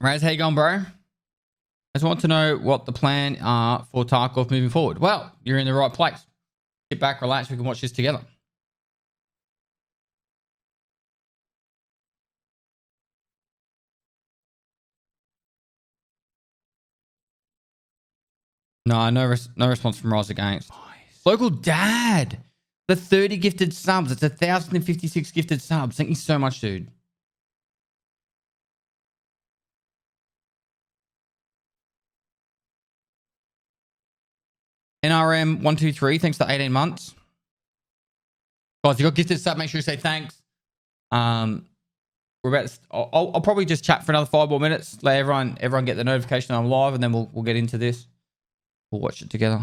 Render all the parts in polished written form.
Raz, how you going, bro? I just want to know what the plan are for Tarkov moving forward. Well, you're in the right place. Sit back, relax. We can watch this together. No response from Rise Against. Nice. Local dad. The 30 gifted subs. It's 1,056 gifted subs. Thank you so much, dude. NRM123, thanks for 18 months. Guys, you got gifted sub, make sure you say thanks. We're about to, I'll probably just chat for another 5 more minutes. Let everyone get the notification I'm live, and then we'll get into this. We'll watch it together.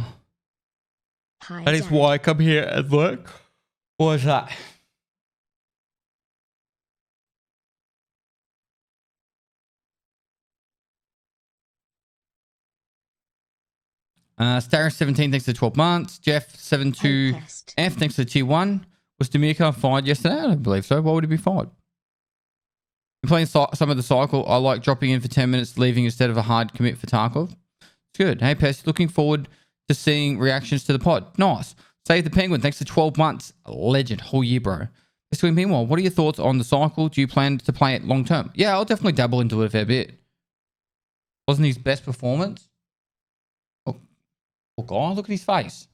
Hi, that is why I come here at work. What is that? Starry17, thanks for 12 months. Jeff72F, thanks for tier 1. Was Demika fired yesterday? I don't believe so. Why would he be fired? I'm playing some of the cycle. I like dropping in for 10 minutes, leaving instead of a hard commit for Tarkov. It's good. Hey, Pest, looking forward to seeing reactions to the pod. Nice. Save the Penguin, thanks for 12 months. Legend. Whole year, bro. Meanwhile, what are your thoughts on the cycle? Do you plan to play it long term? Yeah, I'll definitely dabble into it a fair bit. Wasn't his best performance? Oh, God, look at his face.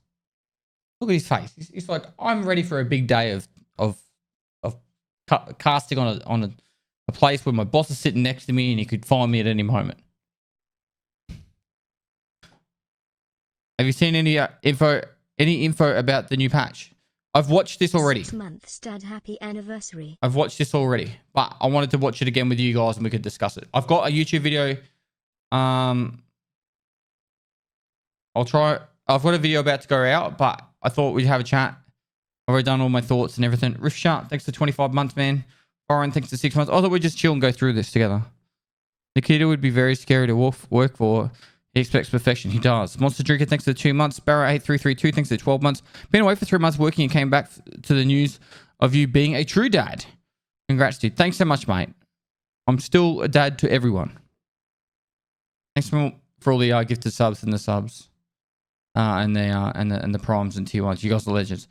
Look at his face. He's like, I'm ready for a big day of casting on a place where my boss is sitting next to me and he could find me at any moment. Have you seen any info about the new patch? I've watched this already. 6 months, Dad. Happy anniversary. I've watched this already, but I wanted to watch it again with you guys and we could discuss it. I've got a YouTube video. I've got a video about to go out, but I thought we'd have a chat. I've already done all my thoughts and everything. Riff Sharp, thanks for 25 months, man. Warren, thanks for 6 months. I thought we'd just chill and go through this together. Nikita would be very scary to work for. He expects perfection. He does. Monster Drinker, thanks for 2 months. Sparrow8332, thanks for 12 months. Been away for 3 months working and came back to the news of you being a true dad. Congrats, dude. Thanks so much, mate. I'm still a dad to everyone. Thanks for all the gifted subs and the subs. And the primes and tier 1s. You guys are legends.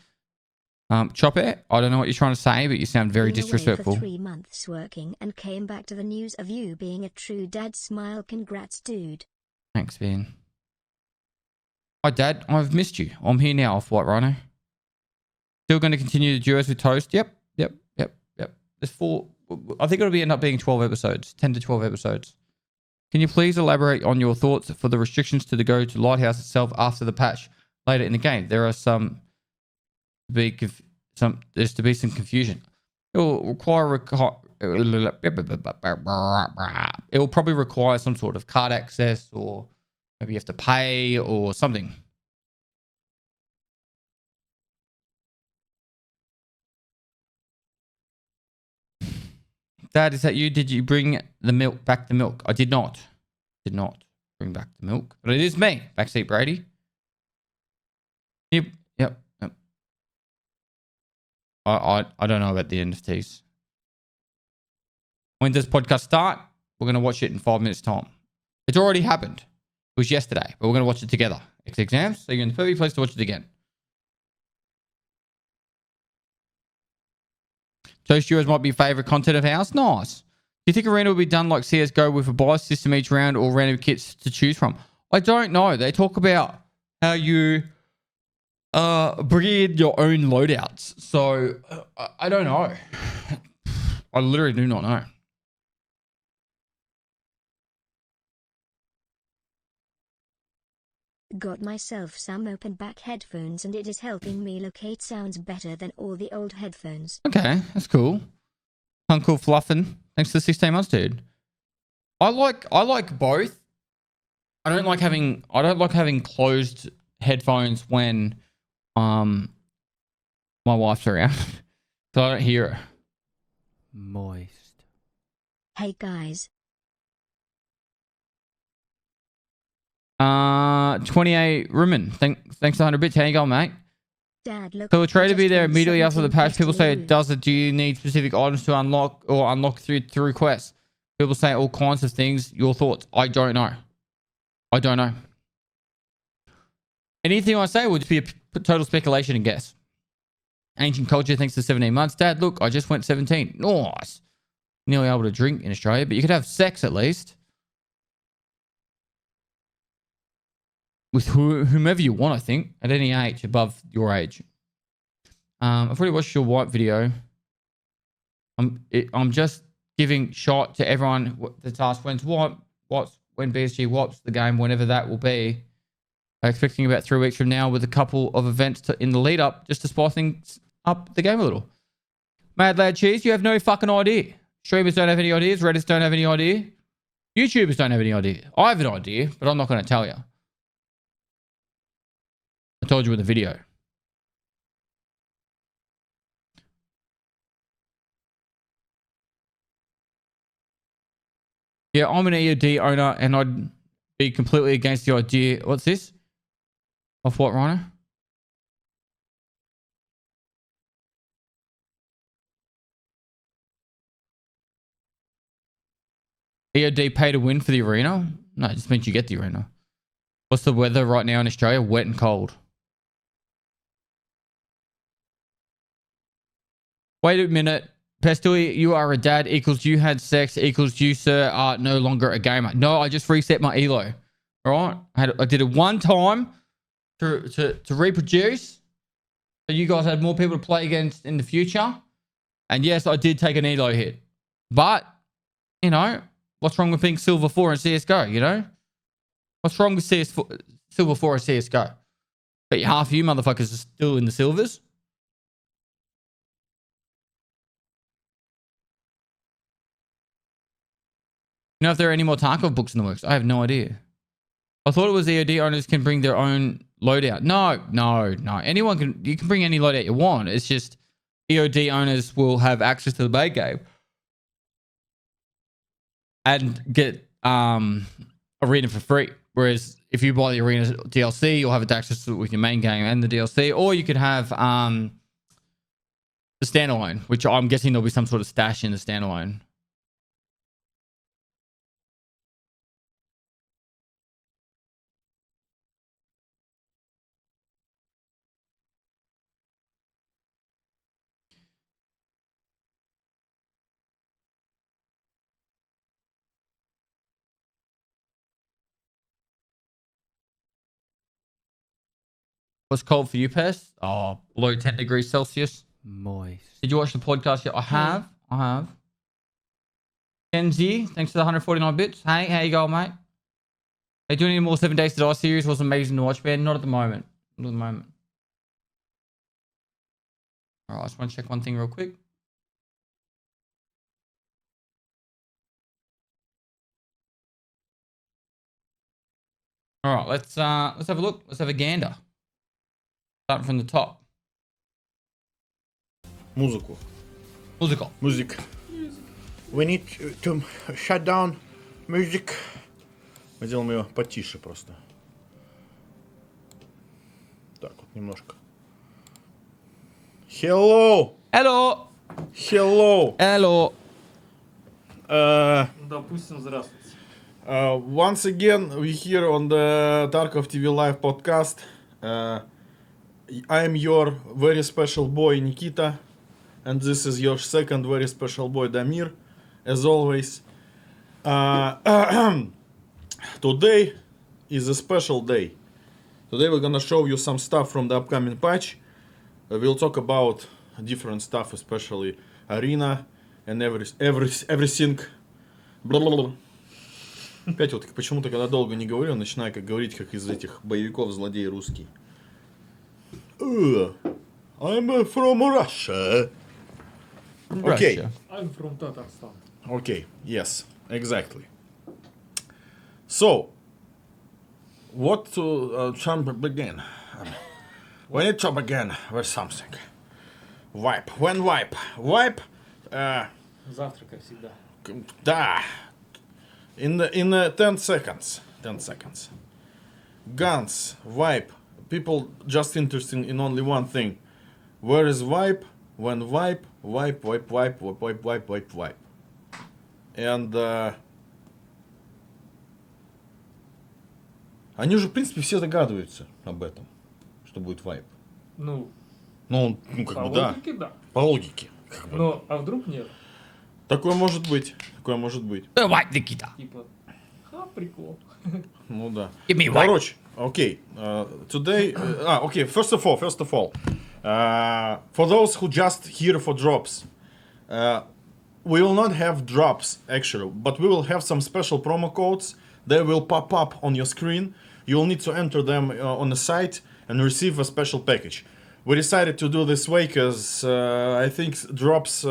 Chopper, I don't know what you're trying to say, but you sound very disrespectful. For 3 months working and came back to the news of you being a true dad. Smile. Congrats, dude. Thanks, Ben. Hi, Dad. I've missed you. I'm here now off White Rhino. Still going to continue the duos with Toast? Yep. There's 4. I think it'll end up being 12 episodes. 10 to 12 episodes. Can you please elaborate on your thoughts for the restrictions to go to Lighthouse itself after the patch later in the game? There are there's to be some confusion. It will probably require some sort of card access, or maybe you have to pay or something. Dad, is that you? Did you bring the milk back? The milk? I did not. Did not bring back the milk, but it is me. Backseat Brady. Yep. I don't know about the NFTs. When does podcast start? We're going to watch it in 5 minutes time. It's already happened. It was yesterday, but we're going to watch it together. X exams, so you're in the perfect place to watch it again. Toast Duos might be favorite content of ours. Nice. Do you think Arena will be done like CSGO with a buy system each round or random kits to choose from? I don't know. They talk about how you bring in your own loadouts. So I don't know. I literally do not know. Got myself some open back headphones and it is helping me locate sounds better than all the old headphones. Okay, that's cool. Uncle Fluffin, thanks for the 16 months, dude. I like both. I don't like having closed headphones when my wife's around. So I don't hear her. Moist. Hey guys. 28 Rumen. Thanks 100 bits. How you going, mate? Dad, look. So a trade to be there immediately after the patch. People say it does it. Do you need specific items to unlock or unlock through quests? People say all kinds of things. Your thoughts? I don't know. I don't know. Anything I say would just be a total speculation and guess. Ancient culture thanks to 17 months. Dad, look, I just went 17. Nice. Nearly able to drink in Australia, but you could have sex at least. With whomever you want, I think. At any age above your age. I've already watched your wipe video. I'm just giving shot to everyone the task when BSG wipes the game, whenever that will be. I'm expecting about 3 weeks from now with a couple of events in the lead up just to spice things up the game a little. Mad Lad Cheese, you have no fucking idea. Streamers don't have any ideas. Redditors don't have any idea. YouTubers don't have any idea. I have an idea, but I'm not going to tell you. I told you in the video. Yeah, I'm an EOD owner and I'd be completely against the idea. What's this? Off what, Rhino? EOD pay to win for the arena? No, it just means you get the arena. What's the weather right now in Australia? Wet and cold. Wait a minute. Pestily, you are a dad equals you had sex equals you, sir, are no longer a gamer. No, I just reset my elo. All right? I did it one time to reproduce. So you guys had more people to play against in the future. And yes, I did take an elo hit. But, you know, what's wrong with being Silver 4 in CSGO, you know? What's wrong with Silver 4 in CSGO? But half of you motherfuckers are still in the Silvers. You know if there are any more Tarkov books in the works? I have no idea. I thought it was EOD owners can bring their own loadout. No. Anyone can. You can bring any loadout you want. It's just EOD owners will have access to the base game and get arena for free. Whereas if you buy the arena DLC, you'll have access to it with your main game and the DLC, or you could have the standalone, which I'm guessing there'll be some sort of stash in the standalone. What's cold for you, Pest? Oh, below 10 degrees Celsius. Moist. Did you watch the podcast yet? I have. Kenzie, thanks for the 149 bits. Hey, how you going, mate? Are you doing any more 7 Days to Die series? Was amazing to watch, man. Not at the moment. All right, I just want to check one thing real quick. All right, let's have a look. Let's have a gander. Starting from the top. Musical. Music. We need to shut down music. Мы делаем ее потише просто. Так вот немножко. Hello. Допустим, здравствуйте. Once again, we here on the Tarkov TV Live podcast. I am your very special boy Nikita, and this is your second very special boy Damir, as always. Today is a special day. Today we're gonna show you some stuff from the upcoming patch. We'll talk about different stuff, especially arena and everything. Опять вот почему-то, когда долго не говорю, начинаю как говорить, как из этих боевиков злодей русский. I'm from Russia. Okay. I'm from Tatarstan. Okay, yes, exactly. So, what to begin? We need to begin with something. Wipe. When wipe? Wipe. Завтра, как всегда. Da. In 10 seconds. 10 seconds. Guns. Wipe. People just interested in only one thing. Where is wipe? When wipe? Wipe. And они же, в принципе, все догадываются об этом, что будет вайп. Ну, Ну, как по бы да, логике, да. по логике. Как бы. Но, а вдруг нет? Такое может быть, такое может быть. Давай, Никита. Типа, прикол. Ну да. Give me white. Короче, окей. Today, okay. First of all, for those who just here for drops, we will not have drops actually, but we will have some special promo codes. They will pop up on your screen. You will need to enter them on the site and receive a special package. We decided to do this way because I think drops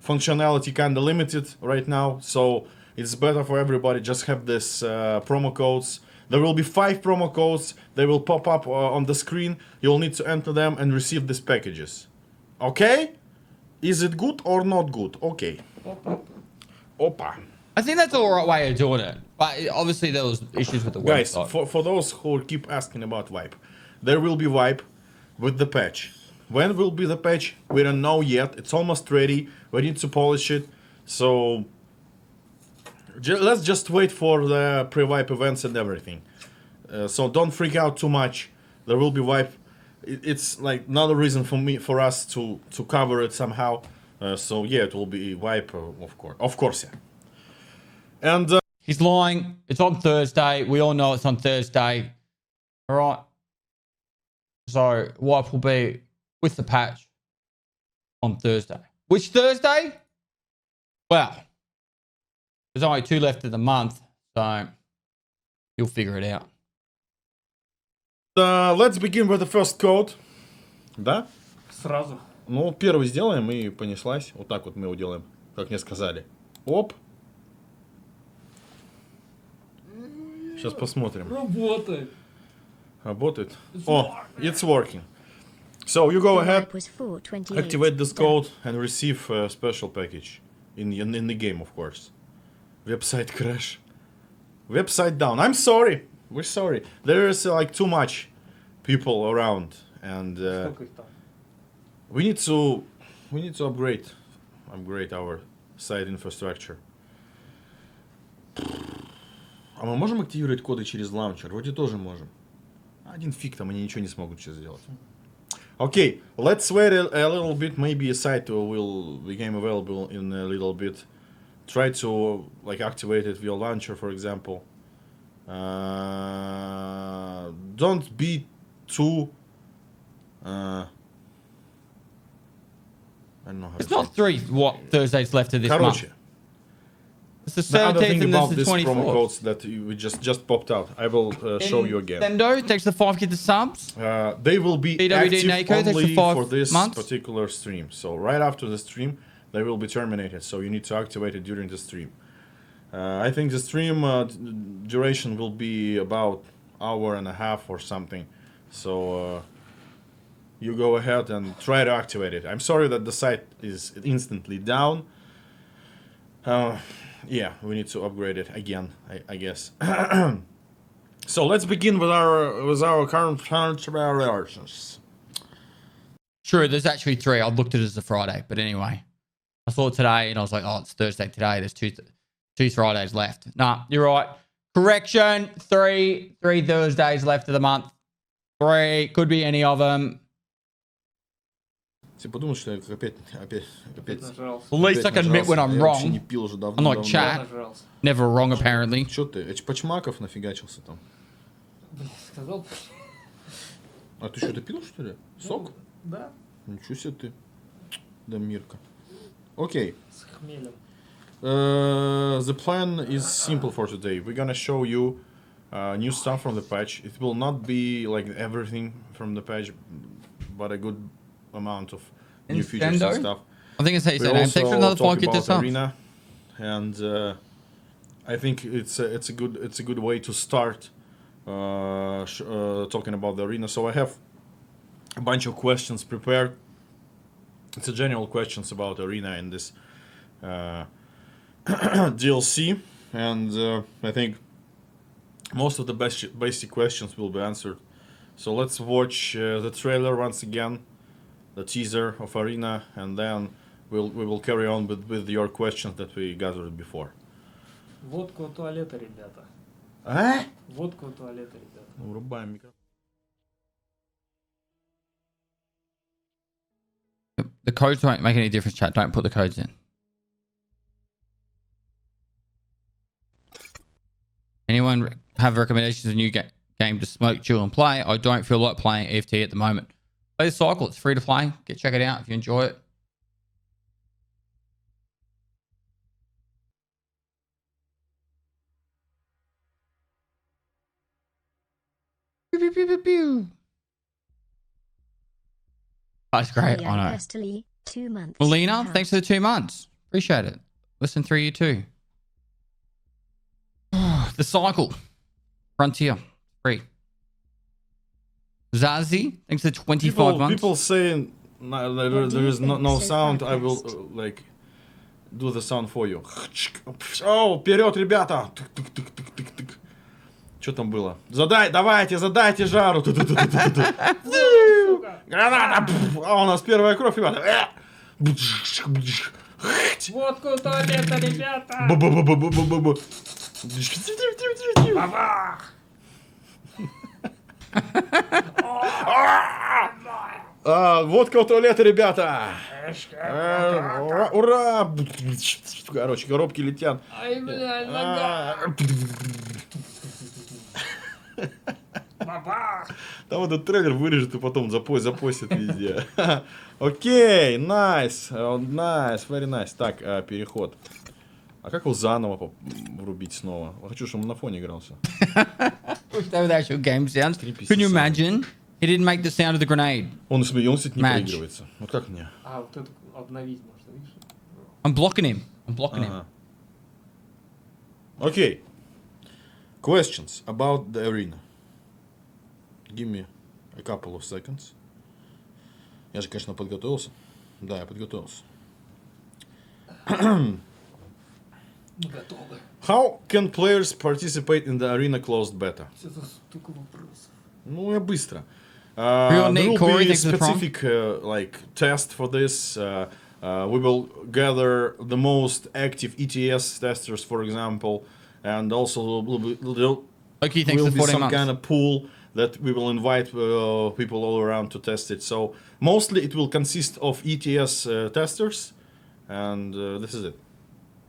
functionality kind of limited right now, so it's better for everybody just have this promo codes. There will be 5 promo codes. They will pop up on the screen. You'll need to enter them and receive these packages. Okay? Is it good or not good? Okay. Opa. I think that's the right way of doing it. But obviously there was issues with the Guys, website. for those who keep asking about wipe, there will be wipe with the patch. When will be the patch? We don't know yet. It's almost ready. We need to polish it. So let's just wait for the pre-wipe events and everything. So don't freak out too much. There will be wipe. It's like another reason for us to cover it somehow. So yeah, it will be wipe, of course, yeah. And He's lying. It's on Thursday. We all know it's on Thursday. All right. So wipe will be with the patch on Thursday. Which Thursday? Well, there's only 2 left of the month, so you'll figure it out. let's begin with the first code. Да? Сразу. Ну, первый сделаем и понеслась. Вот так вот мы его делаем, как мне сказали. Оп. Сейчас посмотрим. Работает. Работает. О, it's working. So you go The ahead, wipe was 428. activate this Done. code and receive a special package in the game, of course. Website crash. Website down. I'm sorry. We're sorry. There is like too much people around, and Сколько их там? we need to upgrade our site infrastructure. А мы можем активировать коды через лаунчер? Вроде тоже можем. Один фиг там, они ничего не смогут сейчас сделать. Okay, let's wait a little bit. Maybe a site will become available in a little bit. Try to like activate it via launcher, for example. Don't be too. I don't know how It's to say not 3 Thursdays left of this month. Короче, It's the the other 17th thing and about this is these the promo 24th. codes that we just popped out, I will show you again. Nintendo, thanks to the 5 kids subs. They will be BWD active Nako, thanks for only 5 for this months. particular stream. So right after the stream, they will be terminated. So you need to activate it during the stream. I think the stream duration will be about hour and a half or something. So you go ahead and try to activate it. I'm sorry that the site is instantly down. Yeah, we need to upgrade it again, I guess. So let's begin with our current transactions. True, there's actually 3. I looked at it as a Friday, but anyway. I saw it today and I was like, oh, it's Thursday today. There's two Fridays left. Nah, you're right. Correction, 3 Thursdays left of the month. 3, could be any of them. Все подумают, что я опять. Нажрался. At least I can admit when I'm Я вообще не wrong. пил уже давно. Unlike chat, Нажрался. never wrong apparently. Че ты? Почмаков нафигачился там? Блин, сказал. А ты что-то пил, что ли? Сок? Да, Ничего себе ты. Да, Мирка. Окей. с хмелем. The plan is simple for today. We're gonna show you new stuff from the patch. It will not be like everything from the patch, but a good amount of new features and Nintendo? stuff. I think it's how you We'll say it. Thanks for another talk 5 kids about subs. Arena, and I think it's a good way to start talking about the Arena. So I have a bunch of questions prepared. It's a general questions about Arena in this DLC, and I think most of the basic questions will be answered. So let's watch the trailer once again, the teaser of Arena, and then we will carry on with your questions that we gathered before. Водку у туалета, ребята. А? Водку у туалета, ребята. Врубаем микрофон. The codes won't make any difference, chat. Don't put the codes in. Anyone have recommendations of a new game to smoke, chill, and play? I don't feel like playing EFT at the moment. Play the Cycle. It's free to play. Check it out if you enjoy it. Pew, pew, pew, pew. That's great. I know. Estely, 2 months. Melina, thanks for the 2 months. Appreciate it. Listen through you too. The Cycle. Frontier. Free. Zazie, thanks for 25 months. People saying there is no sound. I will like do the sound for you. О, вперед, ребята! Что там было? Давайте, задайте жару. Граната! А у нас первая кровь, ребята. Водку у туалета, ребята! Бабах! Водка у туалета, ребята! Ура! Короче, коробки летят. Ай, блядь, нога! Бабах! Там этот трейлер вырежет и потом запостит везде. Окей, nice, very nice. Так, переход. А как его заново врубить снова? Я хочу, чтобы он на фоне игрался. With actual game sounds. Can you imagine? He didn't make the sound of the grenade. Он, кстати, не проигрывается. Вот как мне? А, вот это обновить можно, видишь? I'm blocking him. him. Okay. Questions about the arena. Give me a couple of seconds. Я же, конечно, подготовился. Да, я подготовился. Готовы. How can players participate in the arena closed beta? Что-то столько вопросов. Ну, я быстро. Real There Nate will Corey, be thanks for the prompt. specific like test for this. We will gather the most active ETS testers, for example, and also Okay, thanks will for be 14 some months. kind of pool that we will invite people all around to test it. So mostly it will consist of ETS testers, and this is it.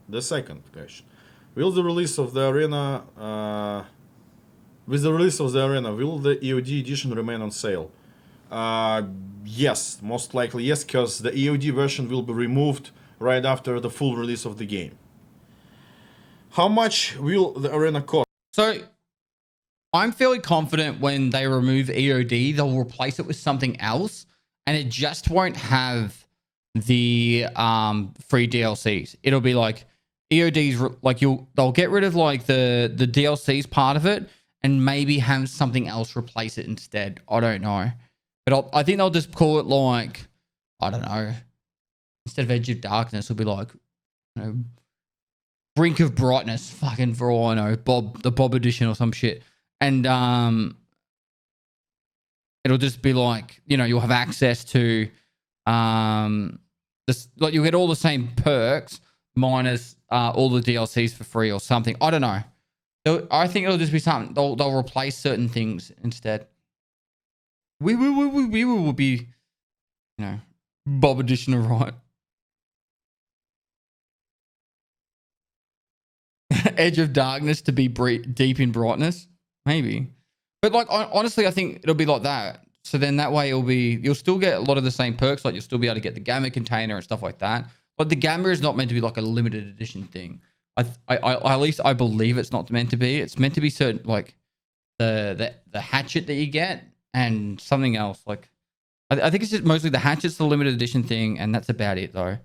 The second question: Will the release of the arena? With the release of the arena, will the EOD edition remain on sale? Yes, most likely yes, because the EOD version will be removed right after the full release of the game. How much will the arena cost? So I'm fairly confident when they remove EOD, they'll replace it with something else, and it just won't have the free DLCs. It'll be like EOD's like they'll get rid of like the DLCs part of it and maybe have something else replace it instead. I don't know. But I think they'll just call it like, I don't know, instead of Edge of Darkness, it'll be like, you know, Brink of Brightness, fucking for all I know, the Bob edition or some shit. And it'll just be like, you know, you'll have access to this, like you'll get all the same perks minus all the DLCs for free or something. I don't know. I think it'll just be something. They'll replace certain things instead. We will be, you know, Bob edition of right. Edge of Darkness to be deep in brightness, maybe. But like honestly, I think it'll be like that. So then that way you'll still get a lot of the same perks. Like you'll still be able to get the Gamma container and stuff like that. But the Gamma is not meant to be like a limited edition thing. At least I believe it's not meant to be. It's meant to be certain like the hatchet that you get and something else. Like I think it's just mostly the hatchet's the limited edition thing, and that's about it though.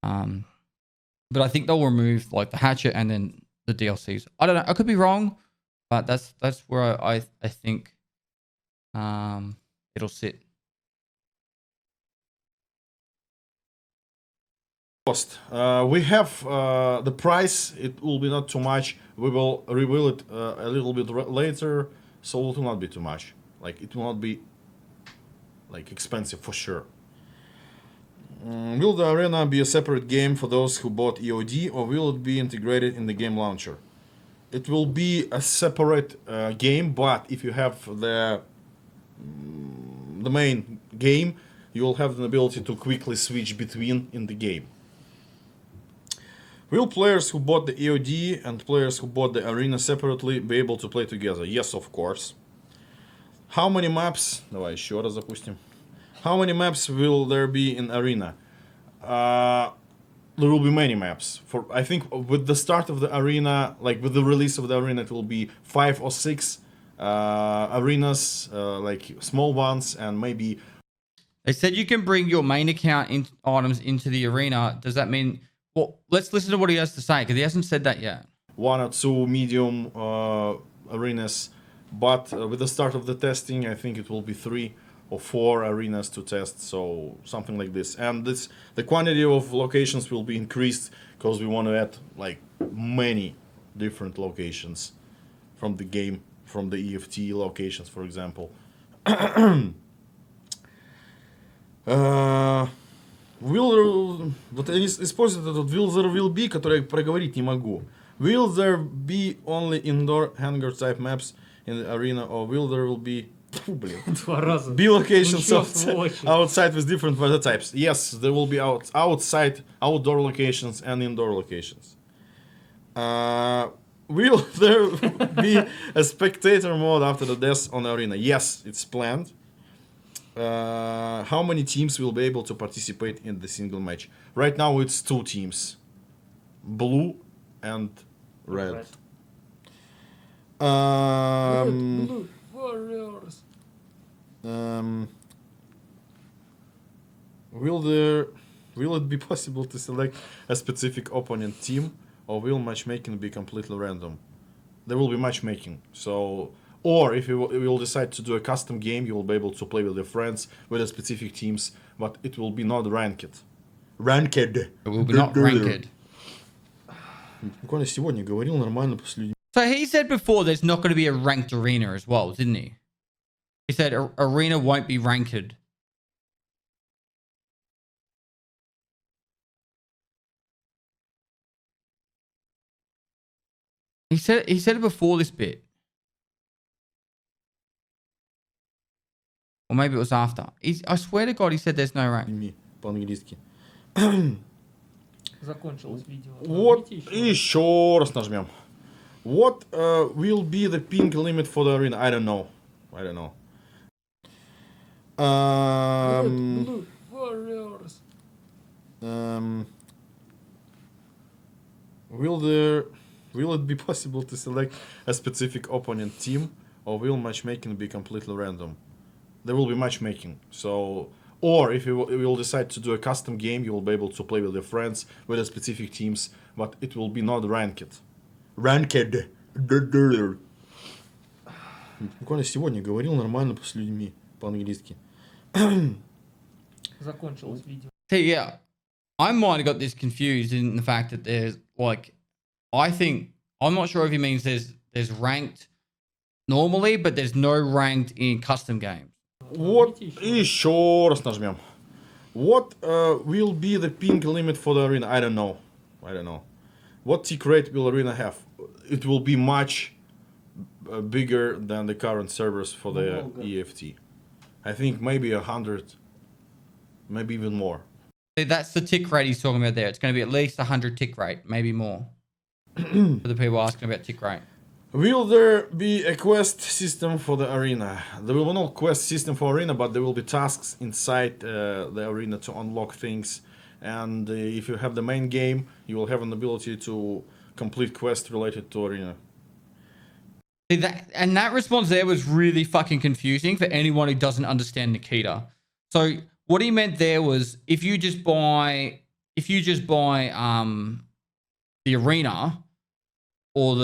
But I think they'll remove like the hatchet and then the DLCs. I don't know. I could be wrong, but that's where I think it'll sit. We have the price. It will be not too much. We will reveal it a little bit later, so it will not be too much. Like it will not be like expensive for sure. Will the arena be a separate game for those who bought EOD, or will it be integrated in the game launcher? it will be a separate game, but if you have the main game, you will have the ability to quickly switch between in the game. Will players who bought the EOD and players who bought the arena separately be able to play together? Yes, of course. How many maps? Давай еще раз запустим. How many maps will there be in arena? There will be many maps. I think with the start of the arena, like with the release of the arena, it will be 5 or 6 arenas, like small ones, and maybe. They said you can bring your main account items into the arena. Does that mean? Well, let's listen to what he has to say because he hasn't said that yet. 1 or 2 medium arenas, but with the start of the testing, I think it will be 3 or 4 arenas to test, so something like this. And the quantity of locations will be increased because we want to add like many different locations from the game, from the EFT locations, for example. Вот используют этот will there be, который я проговорить не могу. Will there be only indoor hangar type maps in the arena, or will there will be Два раза. be locations Ну чё, сволочи? outside with different weather types? Yes, there will be outdoor locations and indoor locations. Will there be a spectator mode after the death on the arena? Yes, it's planned. How many teams will be able to participate in the single match? Right now it's 2 teams, blue and red. Blue Warriors. Will it be possible to select a specific opponent team, or will matchmaking be completely random? There will be matchmaking. So, or if you will decide to do a custom game, you will be able to play with your friends with the specific teams, but it will be not ranked. It will be not ranked. Буквально сегодня говорил нормально после. So he said before there's not going to be a ranked arena as well, didn't he? He said arena won't be ranked. He said it before this bit. Or maybe it was after. I swear to God he said there's no rank. По-английски. Закончилось видео. Вот, Отправите и ещё. еще раз нажмем. What will be the ping limit for the arena? I don't know. Blue Warriors. Will it be possible to select a specific opponent team, or will matchmaking be completely random? There will be matchmaking. So, or if you will decide to do a custom game, you will be able to play with your friends with the specific teams, but it will be not ranked. Буквально сегодня говорил нормально с людьми по-английски. Закончилось видео. See, yeah, I might have got this confused in the fact that there's like, I'm not sure if he means there's ranked normally, but there's no ranked in custom games. Вот, и еще раз нажмем. What will be the ping limit for the arena? I don't know. What tick rate will arena have? It will be much bigger than the current servers for the EFT. I think maybe 100, maybe even more. See, that's the tick rate he's talking about there. It's going to be at least 100 tick rate, maybe more. For the people asking about tick rate. Will there be a quest system for the arena? There will be no quest system for arena, but there will be tasks inside the arena to unlock things. And if you have the main game, you will have an ability to complete quests related to arena. See, that response there was really fucking confusing for anyone who doesn't understand Nikita. So what he meant there was if you just buy the arena or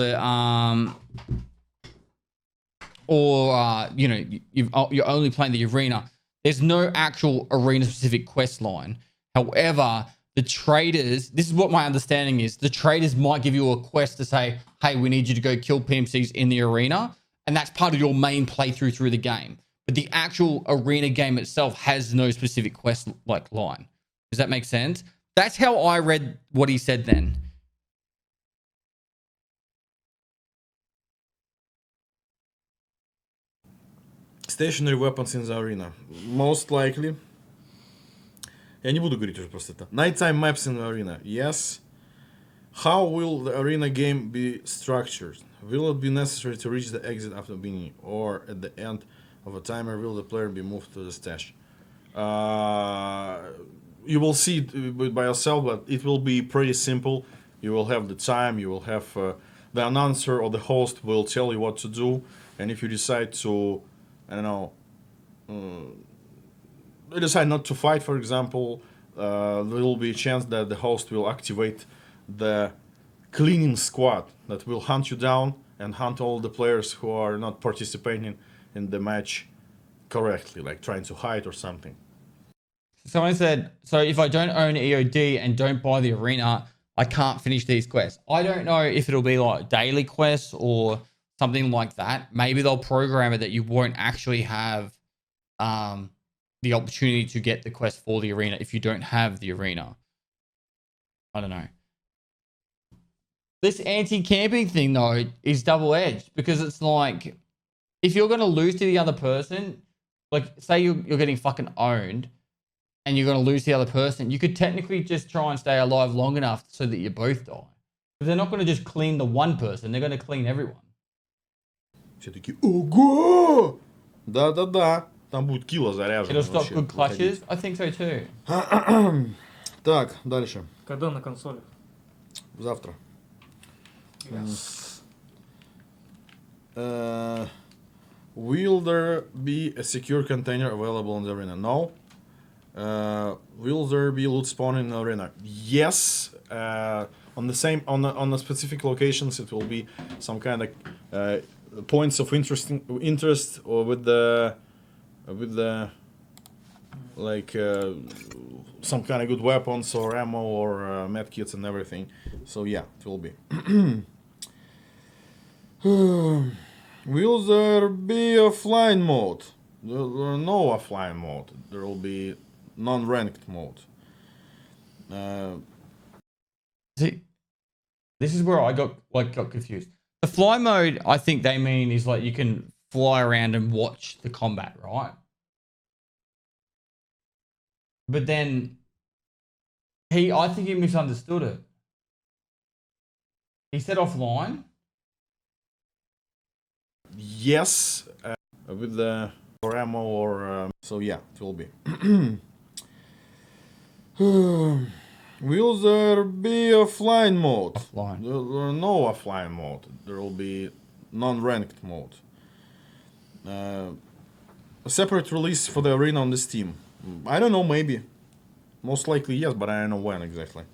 you're only playing the arena, there's no actual arena specific quest line. However, the traders, this is what my understanding is, the traders might give you a quest to say, hey, we need you to go kill PMCs in the arena. And that's part of your main playthrough through the game. But the actual arena game itself has no specific quest like line. Does that make sense? That's how I read what he said then. Stationary weapons in the arena. Most likely. Я не буду говорить уже просто это. Nighttime maps in the arena. Yes. How will the arena game be structured? Will it be necessary to reach the exit after beginning, or at the end of a timer will the player be moved to the stash? You will see it by yourself, but it will be pretty simple. You will have the time, you will have the announcer or the host will tell you what to do, and if you decide to, I don't know, decide not to fight, for example, there will be a chance that the host will activate the cleaning squad that will hunt you down and hunt all the players who are not participating in the match correctly, like trying to hide or something. Someone said, so if I don't own EOD and don't buy the arena, I can't finish these quests. I don't know if it'll be like daily quests or something like that. Maybe they'll program it that you won't actually have the opportunity to get the quest for the arena if you don't have the arena. I don't know. This anti-camping thing, though, is double-edged because it's like, if you're going to lose to the other person, like, say you're getting fucking owned and you're going to lose the other person, you could technically just try and stay alive long enough so that you both die. But they're not going to just clean the one person, they're going to clean everyone. Все такие, ого! Да-да-да, там будет кило заряжено. It'll stop good clutches? I think so too. Так, дальше. Когда на консолях? Завтра. Yes. Will there be a secure container available in the arena? No. Will there be loot spawn in the arena? Yes. On the specific locations, it will be some kind of points of interest, or with the like some kind of good weapons or ammo or medkits and everything. So yeah, it will be. Will there be offline mode? There are no offline mode. There will be non-ranked mode. See, this is where I got confused. The fly mode, I think they mean is like you can fly around and watch the combat, right? But then I think he misunderstood it. He said offline. Yes, with the or ammo or so yeah, it will be. Will there be offline mode? Offline. There are no offline mode. There will be non-ranked mode. A separate release for the arena on the Steam. I don't know, maybe. Most likely yes, but I don't know when exactly.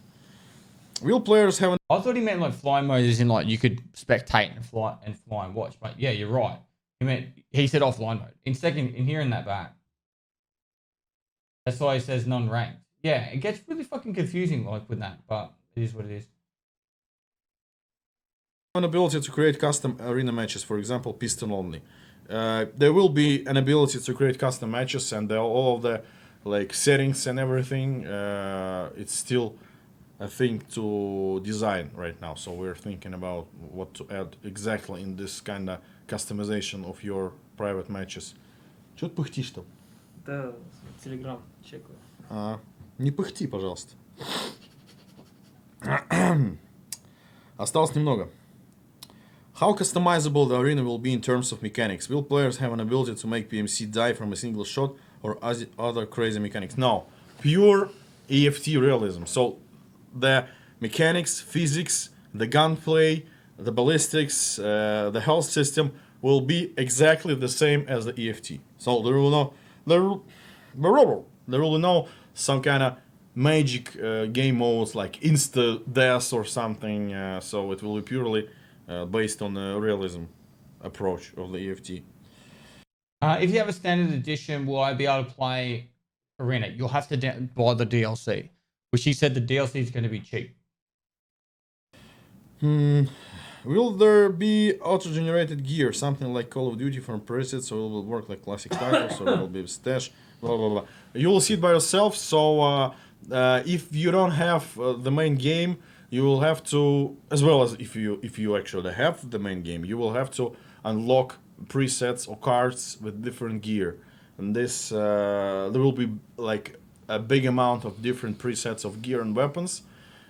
Will players have I thought he meant like fly mode is in like you could spectate and fly and watch. But yeah, you're right. He said offline mode. In here in that back. That's why he says non-ranked. Yeah, it gets really fucking confusing like with that, but it is what it is. an ability to create custom arena matches, for example, piston only. There will be an ability to create custom matches, and all of the like settings and everything. It's still a thing to design right now, so we're thinking about what to add exactly in this kind of customization of your private matches. Чё ты пыхтишь там? Да, Телеграм чекаю. Не пыхти, пожалуйста. Осталось немного. How customizable the arena will be in terms of mechanics? Will players have an ability to make PMC die from a single shot, or other crazy mechanics? No, pure EFT realism. So the mechanics, physics, the gunplay, the ballistics, the health system will be exactly the same as the EFT. So there will be no some kind of magic game modes like insta death or something. So it will be purely based on the realism approach of the EFT. If you have a standard edition, will I be able to play Arena? You'll have to buy the DLC, which he said the DLC is going to be cheap. Will there be auto-generated gear, something like Call of Duty from presets, so it will work like classic titles, so it will be stash, blah blah blah. You will see it by yourself. So if you don't have the main game, you will have to, as well as if you actually have the main game, you will have to unlock presets or cards with different gear, and this there will be like a big amount of different presets of gear and weapons,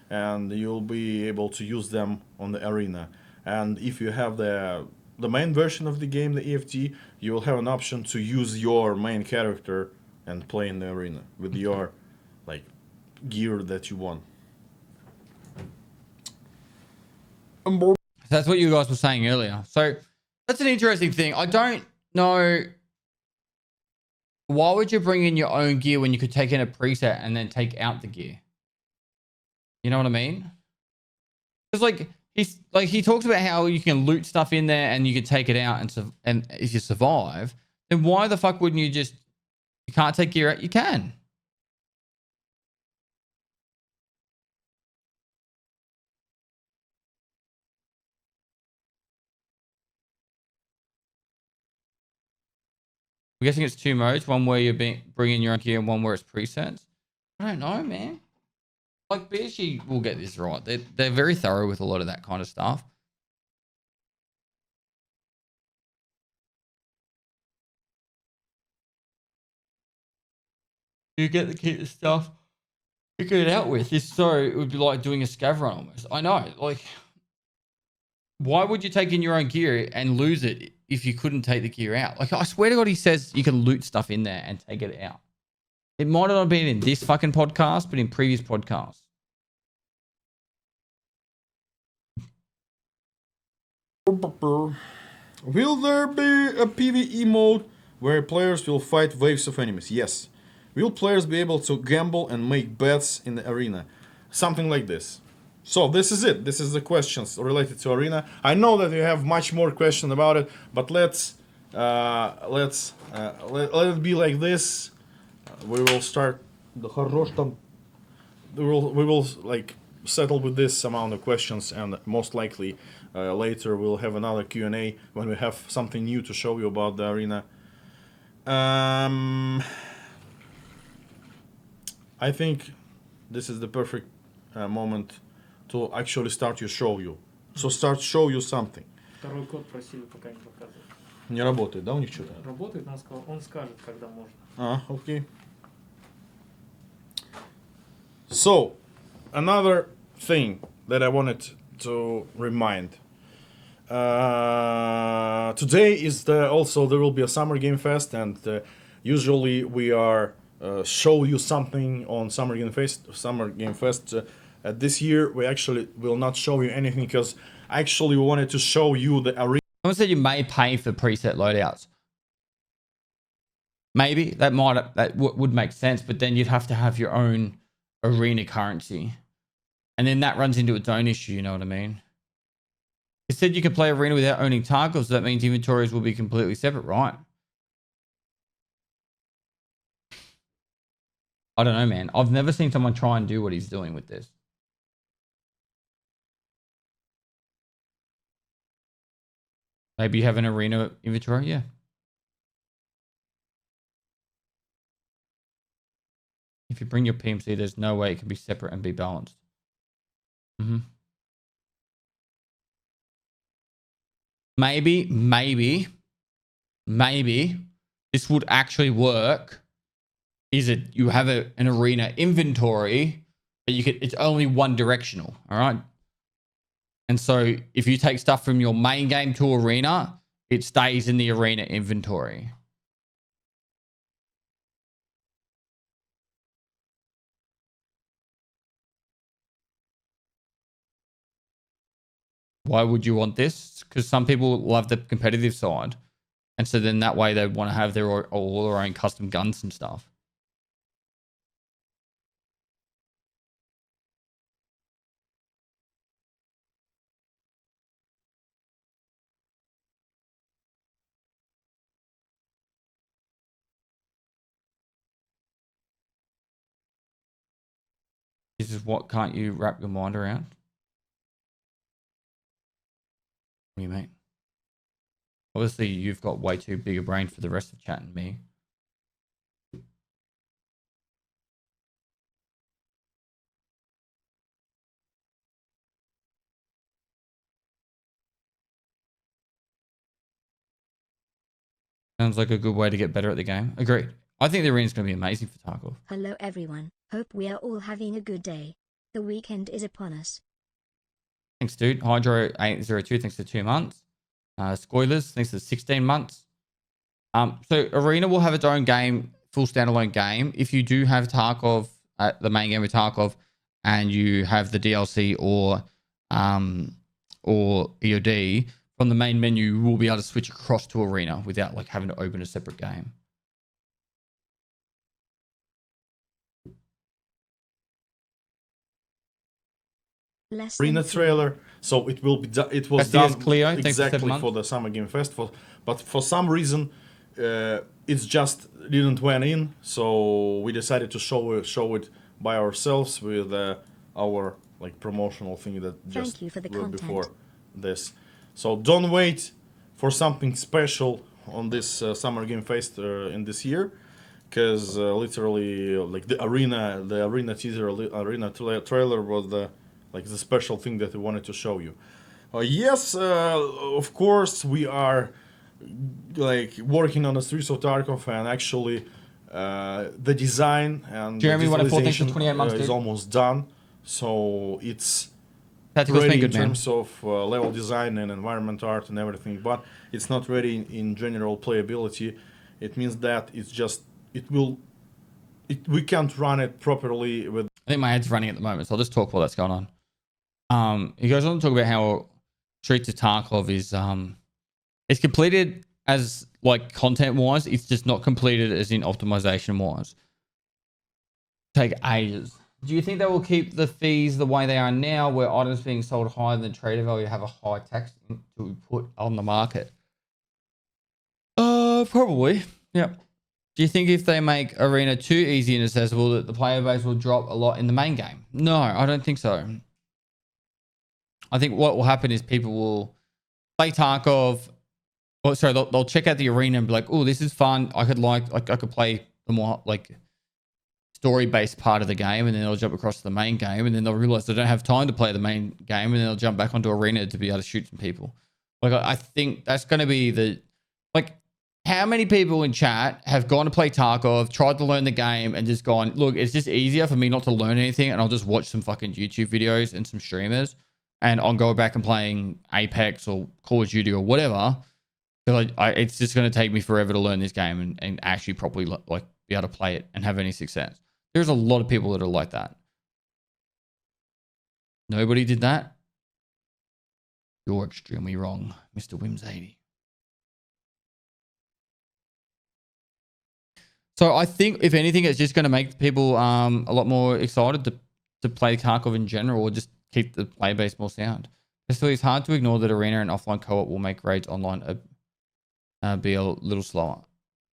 and you'll be able to use them on the arena. And if you have the main version of the game, the EFT, you will have an option to use your main character and play in the arena with your like gear that you want. That's what you guys were saying earlier. So that's an interesting thing. I don't know. Why would you bring in your own gear when you could take in a preset and then take out the gear? You know what I mean? It's like he talks about how you can loot stuff in there and you can take it out and if you survive, then why the fuck wouldn't you just, you can't take gear out? You can. I'm guessing it's 2 modes. One where you're bringing your own gear and one where it's presets. I don't know, man. Like, BSG will get this right. They're very thorough with a lot of that kind of stuff. You get the key to stuff you get it out with. It would be like doing a scav run almost. I know. Like, why would you take in your own gear and lose it if you couldn't take the gear out? Like, I swear to God, he says you can loot stuff in there and take it out. It might not have been in this fucking podcast, but in previous podcasts. Will there be a PvE mode where players will fight waves of enemies? Yes. Will players be able to gamble and make bets in the arena? Something like this. So this is it. This is the questions related to arena. I know that you have much more questions about it, but let it be like this. We will start the we will like settle with this amount of questions, and most likely later we'll have another Q&A when we have something new to show you about the arena. I think this is the perfect moment to actually start to show you. So start show you something. Второй код просили пока не показывать. Не работает, да, у них что-то? Работает, он сказал, он скажет, когда можно. Okay. So, another thing that I wanted to remind. Today is also there will be a Summer Game Fest, and usually we are show you something on Summer Game Fest. This year we actually will not show you anything because actually we wanted to show you the arena. Someone said you may pay for preset loadouts. Maybe that would make sense, but then you'd have to have your own arena currency, and then that runs into its own issue. You know what I mean? It said you can play arena without owning Tarkov, so that means inventories will be completely separate, right? I don't know, man. I've never seen someone try and do what he's doing with this. Maybe you have an arena inventory, yeah. If you bring your PMC, there's no way it can be separate and be balanced. Maybe this would actually work. Is it you have an arena inventory, but it's only one directional, all right? And so if you take stuff from your main game to arena, it stays in the arena inventory. Why would you want this? Because some people love the competitive side. And so then that way they want to have all their own custom guns and stuff. This is what can't you wrap your mind around? What do you mean? Obviously, you've got way too big a brain for the rest of chat and me. Sounds like a good way to get better at the game. Agreed. I think the arena's going to be amazing for Tarkov. Hello everyone, hope we are all having a good day. The weekend is upon us. Thanks, dude. Hydro802, thanks for 2 months. Spoilers, thanks for 16 months. So Arena will have its own game, full standalone game. If you do have Tarkov, the main game of Tarkov, and you have the DLC or EOD, from the main menu, you will be able to switch across to Arena without like having to open a separate game. Arena trailer, so it will be it was Castilla's done Cleo, thanks for 7 exactly months. for the Summer Game Fest, but for some reason it's just didn't went in, so we decided to show it by ourselves with our like promotional thing that just Thank you for the were content. before this. So don't wait for something special on this Summer Game Fest in this year, because literally like the arena teaser, arena trailer was the special thing that we wanted to show you. Yes, of course we are like working on the streets of Tarkov, and actually the design and Jeremy, the 104, thanks for visualization 28 months, is dude. almost done. So it's Tactical's ready been in good, man. terms of level design and environment art and everything, but it's not ready in general playability. It means that we can't run it properly with. I think my head's running at the moment, so I'll just talk while that's going on. He goes on to talk about how Streets of Tarkov is it's completed as like content wise, it's just not completed as in optimization wise. Take ages. Do you think they will keep the fees the way they are now, where items being sold higher than trader value have a high tax to be put on the market? Probably. Yep. Do you think if they make Arena too easy and accessible that the player base will drop a lot in the main game? No, I don't think so. I think what will happen is people will play Tarkov. Oh, sorry, they'll check out the arena and be like, "Oh, this is fun. I could play the more like story-based part of the game," and then they'll jump across to the main game, and then they'll realize they don't have time to play the main game, and then they'll jump back onto arena to be able to shoot some people. Like I think that's going to be the like. How many people in chat have gone to play Tarkov, tried to learn the game, and just gone, look, it's just easier for me not to learn anything, and I'll just watch some fucking YouTube videos and some streamers, and I'll go back and playing Apex or Call of Duty or whatever. Because it's just going to take me forever to learn this game and actually properly like be able to play it and have any success. There's a lot of people that are like that. Nobody did that. You're extremely wrong, Mr. Wims80. So I think, if anything, it's just going to make people a lot more excited to play Tarkov in general, or just keep the player base more sound. It's hard to ignore that arena and offline co-op will make raids online be a little slower.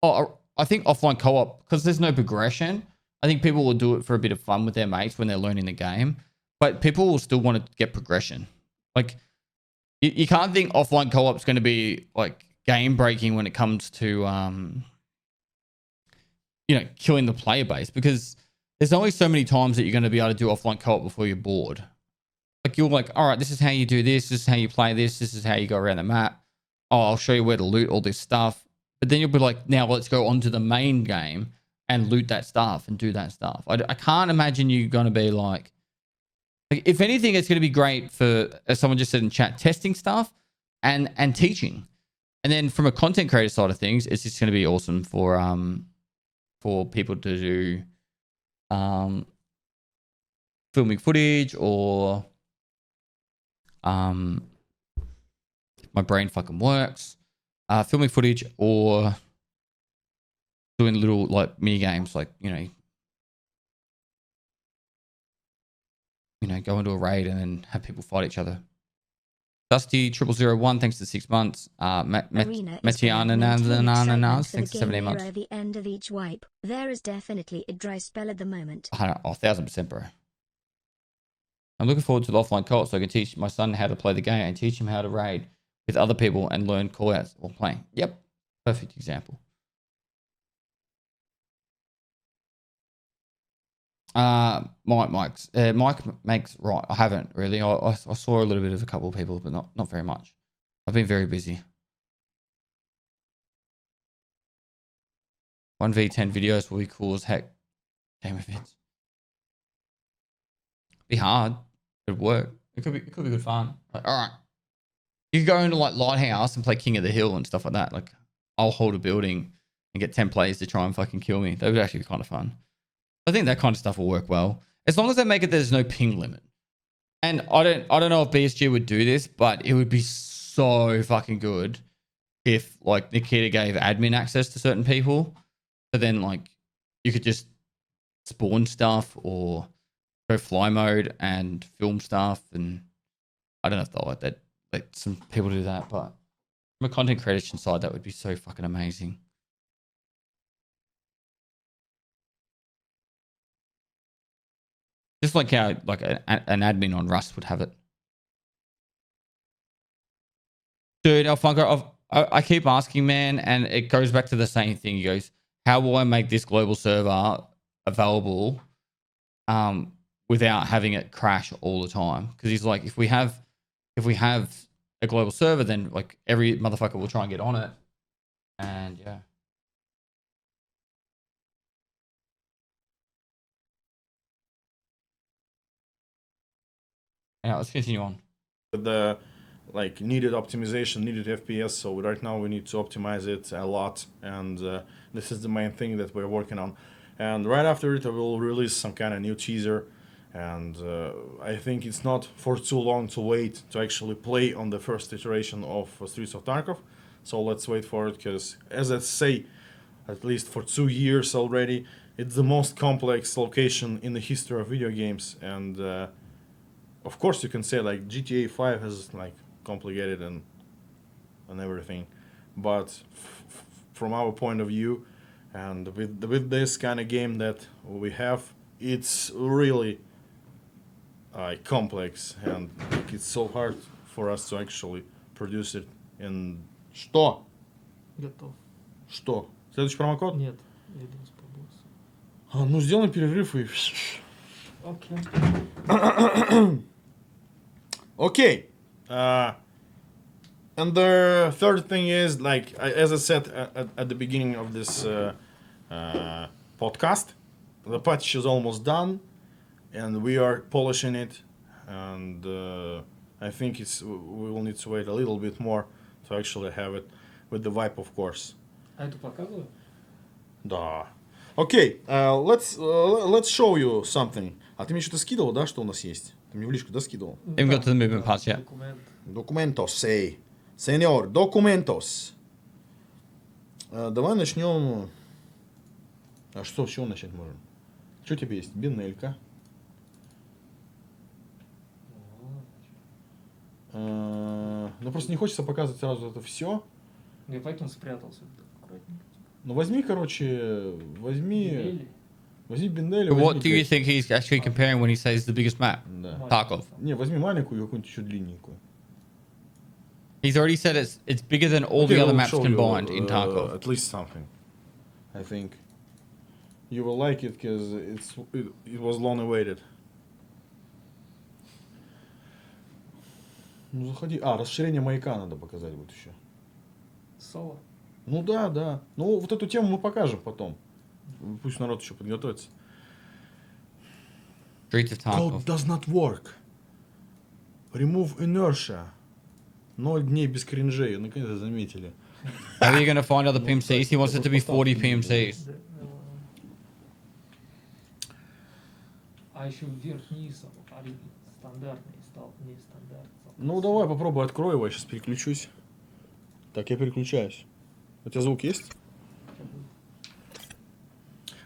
Oh, I think offline co-op, because there's no progression, I think people will do it for a bit of fun with their mates when they're learning the game, but people will still want to get progression. Like, you can't think offline co-op is going to be like game breaking when it comes to killing the player base, because there's only so many times that you're going to be able to do offline co-op before you're bored. Like, you're like, all right, this is how you do this is how you play this is how you go around the map. Oh, I'll show you where to loot all this stuff. But then you'll be like, now let's go on to the main game and loot that stuff and do that stuff. I can't imagine you going to be like, if anything, it's going to be great for, as someone just said in chat, testing stuff and teaching. And then from a content creator side of things, it's just going to be awesome for people to do filming footage, or my brain fucking works, filming footage, or doing little like mini games, like go into a raid and then have people fight each other. Dusty 0001, thanks to 6 months. Metiana, thanks to 17 months. At the end of each wipe, there is definitely a dry spell at the moment. 1000%, bro. I'm looking forward to the offline co-op so I can teach my son how to play the game and teach him how to raid with other people and learn callouts while playing. Yep, perfect example. Mike makes right. I haven't really. I saw a little bit of a couple of people, but not very much. I've been very busy. 1v10 videos will be cool as heck. Game events. Be hard. It'd work. It could be good fun. Like, all right. You could go into like Lighthouse and play King of the Hill and stuff like that. Like, I'll hold a building and get 10 players to try and fucking kill me. That would actually be kind of fun. I think that kind of stuff will work well. As long as they make it there's no ping limit. And I don't know if BSG would do this, but it would be so fucking good if like Nikita gave admin access to certain people. So then like you could just spawn stuff or go fly mode and film stuff. And I don't know if they'll like that. Like some people do that, but from a content creation side, that would be so fucking amazing. Just like how like an admin on Rust would have it. Dude, Alfonso, I keep asking, man, and it goes back to the same thing. He goes, how will I make this global server available without having it crash all the time? Because he's like, if we have a global server, then like every motherfucker will try and get on it. And yeah. Yeah, let's continue on. The like needed optimization, needed FPS. So right now we need to optimize it a lot, and this is the main thing that we're working on. And right after it, I will release some kind of new teaser. And I think it's not for too long to wait to actually play on the first iteration of Streets of Tarkov. So let's wait for it, because as I say, at least for 2 years already, it's the most complex location in the history of video games. And of course you can say like GTA 5 is like complicated and everything, but from our point of view, and with this kind of game that we have, it's really complex, and it's so hard for us to actually produce it in... Что? Готов. Что? Следующий промокод? Нет, я думаю, спробовался. Ну, сделаем перерыв и... Окей. Okay. And the third thing is, like, as I said at the beginning of this podcast, the patch is almost done, and we are polishing it, and I think we will need to wait a little bit more to actually have it with the vibe, of course. А эту показываю? Да. Okay, let's show you something. А ты мне что-то скидывал, да, что у нас есть? Ты мне в личку, да, скидывал? Haven't got to the movement parts yet. Документ. Documentos, say. Señor, documentos. Давай начнем... А что, с чего начать можем? Что у тебя есть? Бинелька. Ну, просто не хочется показывать сразу это все. Я поэтому спрятался. Аккуратненько. Ну, возьми, короче, возьми Биндель. What do you think he's actually comparing when he says the biggest map? Да. Tarkov. Не, возьми маленькую и какую-нибудь еще длинненькую. He's already said it's bigger than all the other maps combined in Tarkov. At least something. I think you will like it because it was long awaited. Ну заходи. Расширение маяка надо показать вот еще. Соло. Ну да. Ну вот эту тему мы покажем потом. Пусть народ еще подготовится. Streets of Tarkov. Code does not work. Remove inertia. 0 дней без кринжей. Наконец-то заметили. How are you going to find other PMCs? He wants it to be 40 PMCs. А еще вверх-вниз, стандартный стал нестандартный. Ну давай попробуй, открой его, я сейчас переключусь. Так, я переключаюсь. У тебя звук есть?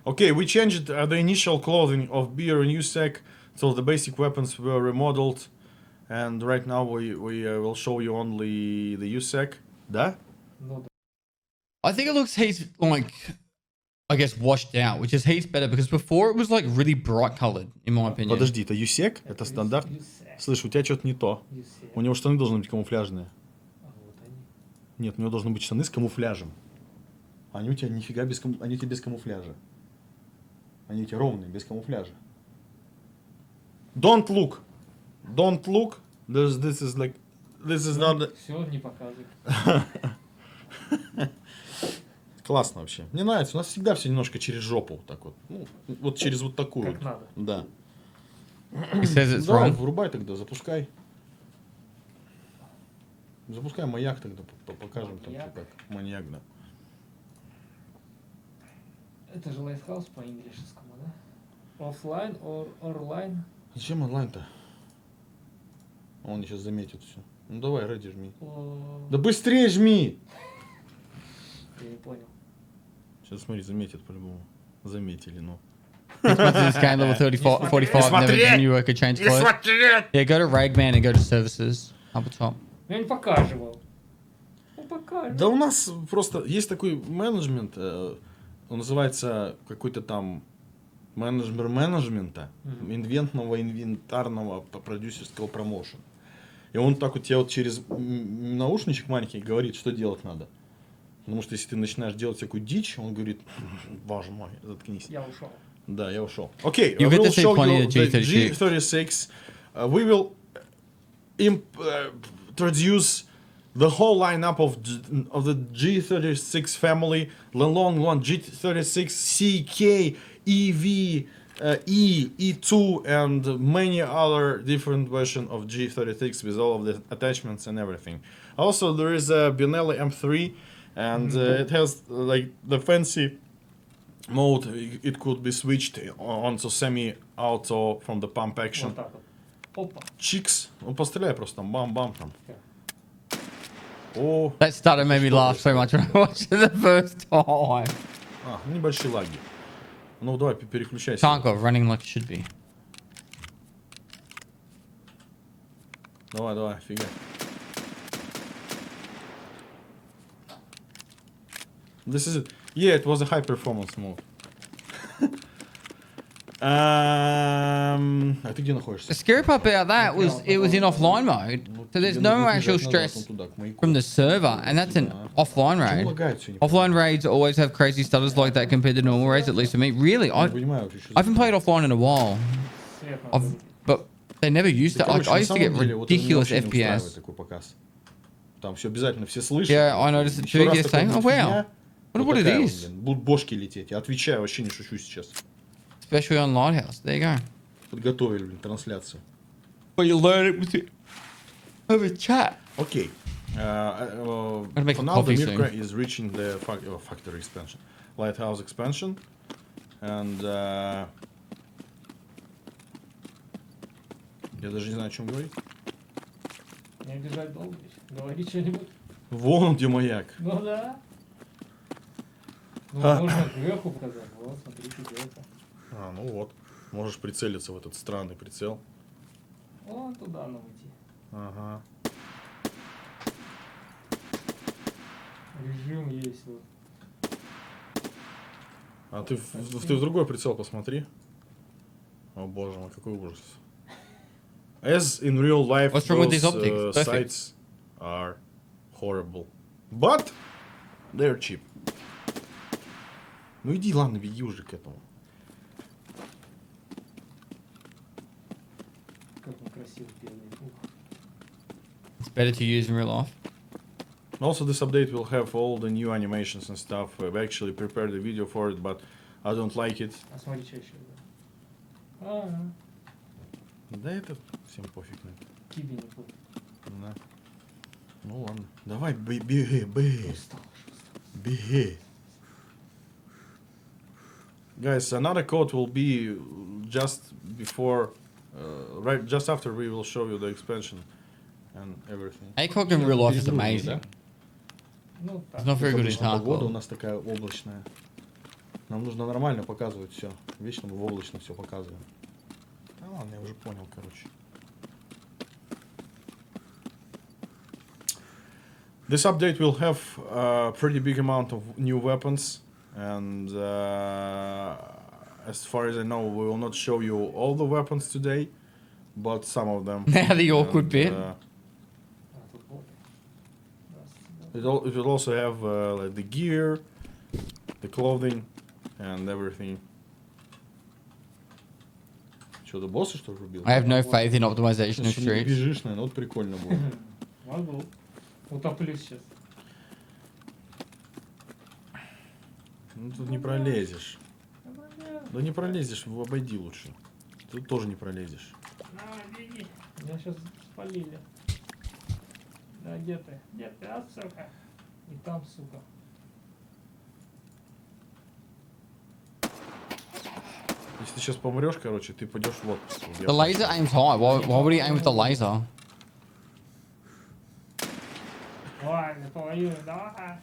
Okay, we changed the initial clothing of Beer and USEC, so the basic weapons were remodeled, and right now we will show you only the USEC. Да? Ну, да. I think it looks heaps like, I guess, washed out, which is heaps better because before it was like really bright colored, in my opinion. Подожди, это USEC? Это стандарт? Слышь, у тебя что-то не то. У него штаны должны быть камуфляжные. А вот они. Нет, у него должны быть штаны с камуфляжем. Они у тебя нифига они у тебя без камуфляжа. Они у тебя ровные, без камуфляжа. Don't look. This is like... This is not... Все, не показывай. Классно вообще. Мне нравится. У нас всегда все немножко через жопу. Так вот. Ну, вот через вот такую. Как Вот. надо. Да. It says it's Давай, wrong. врубай тогда, запускай. Запускай маяк тогда, покажем там, Маньяк. как маньяк, да. Это же Lighthouse по-английскому, да? Оффлайн, онлайн. Зачем онлайн-то? Он сейчас заметит все. Ну давай, ready жми. Да быстрее жми! Я не понял. Сейчас смотри, заметит по-любому. Заметили, ну. Six months in this game, level 35, 45, never did new worker change clothes. Yeah, go to Ragman and go to services. Up at top. Я не показывал. Ну покажи. Да у нас просто есть такой менеджмент, он называется какой-то там менеджер менеджмента, инвентарного продюсерского промоушена. И он так вот тебе вот через наушничек маленький говорит, что делать надо. Потому что если ты начинаешь делать всякую дичь, он говорит, боже мой, заткнись. Я ушел. Да, я ушел. Окей, You we get to will see show plenty you of the G36. G36. We will introduce the whole lineup of the G36 family, the long one G36 CK, EV, E, E2, and many other different versions of G36 with all of the attachments and everything. Also, there is a Benelli M3, and it has like the fancy mode. It could be switched onto semi-auto from the pump action. Вот так вот. Опа. Чикс, ну постреляй просто там, бам-бам там. О, That started made me laugh so much when I watched it the first time. небольшие лаги. Ну давай, переключайся. Tarkov running like it should be. Давай, фига. This is it. Yeah, it was a high performance mode. А ты где находишься? The scary part about that was it was in offline mode, so there's no actual stress from the server, and that's an offline raid. Offline raids always have crazy stutters like that compared to normal raids, at least for me. Really, I haven't played offline in a while, Свет надо. but they never used that. Like, I used to get ridiculous FPS. Там все обязательно, все слышат. Yeah, I noticed it Еще too. раз Yeah, такая same. Oh будет wow, фигня, wonder вот what it такая вот, is. блин, будут бошки лететь. Я отвечаю, вообще не шучу сейчас. Especially on Lighthouse. There you go. Подготовили, блин, трансляцию. But you learn it with it over chat. Окей. make For a now, the coffee Mirka soon. is reaching the factory expansion. Lighthouse expansion. And... я даже не знаю, о чем говорить. Не бежать долго еще. Говори что-нибудь. Вон где маяк. Ну да. Ну, можно кверху показать. Вот, смотрите, где это. Ну вот. Можешь прицелиться в этот странный прицел. Вон туда нам идти. Ага. Режим есть вот. А ты в другой прицел посмотри. О боже мой, какой ужас. As in real life, What's wrong with these those optics? Perfect. sights are horrible. But they're cheap. Ну иди, ладно, беги уже к этому. Как он красиво бегает. Ух. It's better to use in real life. Also, this update will have all the new animations and stuff. We've actually prepared a video for it, but I don't like it. А смотри, что еще. А, Да это всем пофиг на это. тебе не понял. Да. Ну ладно. Давай, беги. Устал. Беги. Guys, another code will be just before, right, just after we will show you the expansion and everything. ACOG in real life is amazing. Ну, так. It's not very good in Погода у Tarkov. нас такая облачная. Нам нужно нормально показывать все. Вечно мы в облачно все показываем. Да ладно, я уже понял, короче. This update will have a pretty big amount of new weapons, and as far as I know, we will not show you all the weapons today, but some of them. Now the awkward And, bit. А, тут вот. Раз, It will also have like the gear, the clothing, and everything. Что, до босса что ли рубил? I have no faith in optimization of Если не streets. бежишь, наверное, вот прикольно будет. Могу. Утоплю сейчас. Ну тут не пролезешь. Да не пролезешь, обойди лучше. Тут тоже не пролезешь. На, беги. Меня сейчас спалили. Да, где ты? Где ты, а, сука? И там, сука. Если ты сейчас помрешь, короче, ты пойдешь в отпуск. The laser aims high. Why would he aim with the laser? Ладно, повоюем, давай.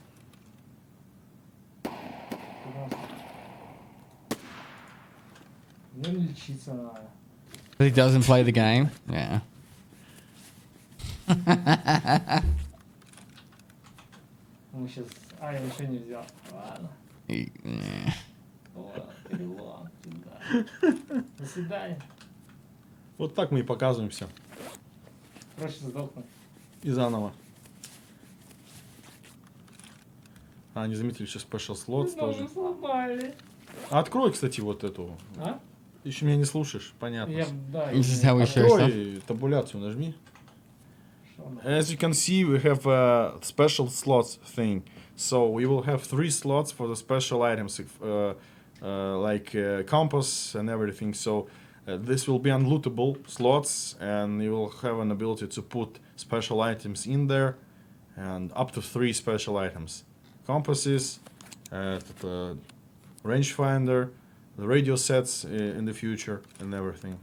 Мне лечиться надо. He doesn't play the game. Yeah. Мы сейчас... А, я ничего не взял. Ладно. Yeah. Ладно, перелом. Сюда. До свидания. Вот так мы и показываемся. Проще сдохнуть. И заново. А, они заметили сейчас special slots Снова тоже. сломали. А открой, кстати, вот эту. А? Ты еще меня не слушаешь, понятно. Я, да, This is how we share stuff. Открой табуляцию, нажми. Что она? As you can see, we have a special slots thing. So we will have 3 slots for the special items, like compass and everything. So this will be unlootable slots, and you will have an ability to put special items in there, and up to 3 special items: compasses, rangefinder, the radio sets in the future, and everything.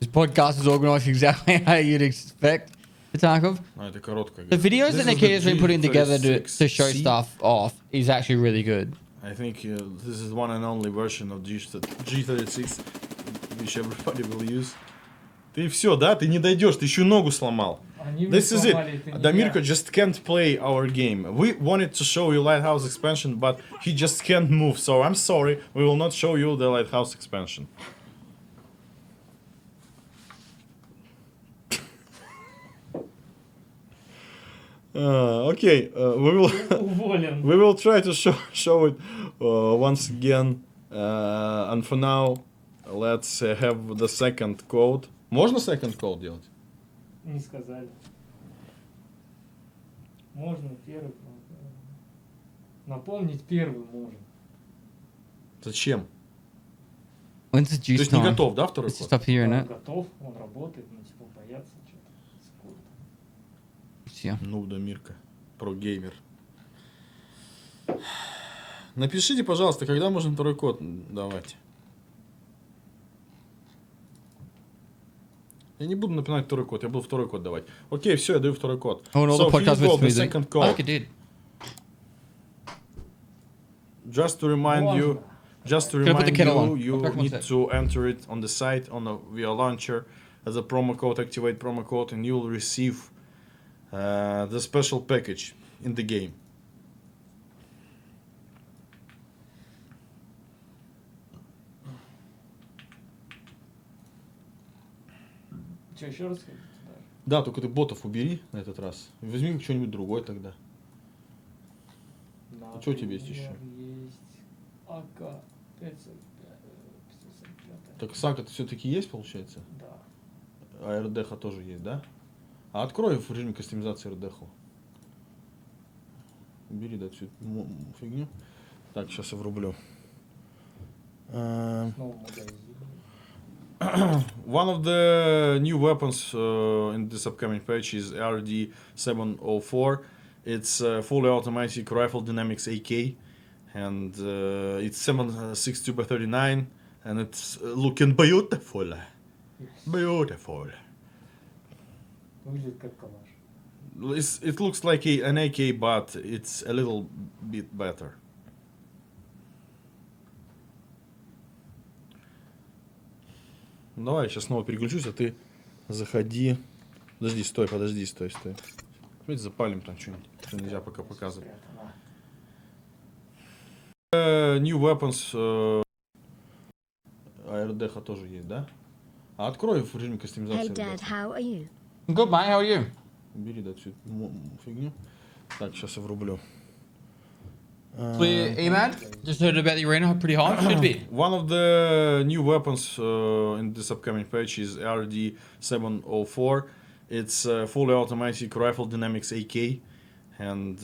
This podcast is organized exactly how you'd expect. Tarkov. А, это короткая. The videos that Nikita's been putting together to show G36C. stuff off is actually really good. I think this is one and only version of G36, which everybody will use. Ты все, да? Ты не дойдешь, ты еще ногу сломал. Они мне This is it. сломали, это не Damirko я. just can't play our game. We wanted to show you Lighthouse Expansion, but he just can't move. So I'm sorry, we will not show you the Lighthouse Expansion. Okay, Уволен. we will try to show it once again. And for now, let's have the second code. Можно second code делать? Не сказали. Можно первый. Напомнить первый можно. Зачем? When's the То juice есть не time? готов, да, второй It's just код? up here, Он innit? готов, он работает, но типа боятся что-то. Скоро. Yeah. Ну, Дамирка, про-геймер. Напишите, пожалуйста, когда можно второй код давать. Я не буду напоминать второй код, я буду второй код давать. Окей, все, я даю второй код. Oh, and all the So, here podcasts you go, with the music. second I code. think it did. Just to remind you, just to Can I put the remind kettle you, on? you I'll crack one need sec. to enter it on the site on the via launcher as a promo code, activate promo code, and you'll receive the special package in the game. Че, еще раз ходить? Да, только ты ботов убери на этот раз. Возьми что-нибудь другое тогда. Да. А что у тебя есть еще? Есть АК 545. Так САК-то все-таки есть, получается? Да. А РДХ тоже есть, да? А открой в режиме кастомизации РДХ. Убери, да, всю эту фигню. Так, сейчас я врублю. Снова магазин. One of the new weapons in this upcoming patch is RD704. It's fully automatic rifle dynamics AK, and it's 7.62x39, and it's looking beautiful. Beautiful. Выглядит как калаш. It looks like an AK, but it's a little bit better. Давай, я сейчас снова переключусь, а ты заходи. Подожди, стой. Давайте запалим там что-нибудь, что нельзя пока показывать. New weapons. А РДХ тоже есть, да? А открой в режиме кастомизации Hey Dad, РДХ. how are you? Good, mate. How are you? Убери, да, всю эту фигню. Так, сейчас я врублю. Clear EMAD. Just heard about the arena. Pretty high. Should be. One of the new weapons in this upcoming patch is RD704. It's fully automatic rifle dynamics AK, and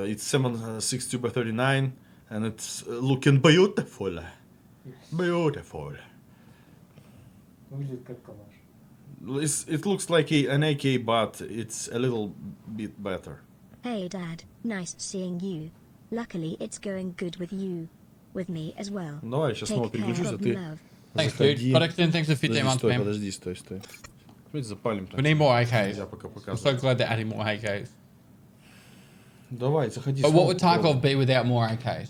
it's 762 by 39, and it's looking beautiful. Yes. Beautiful. Выглядит как калаш. It looks like an AK, but it's a little bit better. Hey Dad, nice seeing you. Luckily it's going good with you. With me as well. Давай, сейчас снова Take care переключусь, а of ты love. Thanks, заходи. dude. Collecting, thanks for 15 months, man. Подожди, стой. Давайте запалим. We need more AKs. Нельзя пока I'm so показывать. glad they're adding more AKs. Давай, заходи. But what would снова. Tarkov be without more AKs?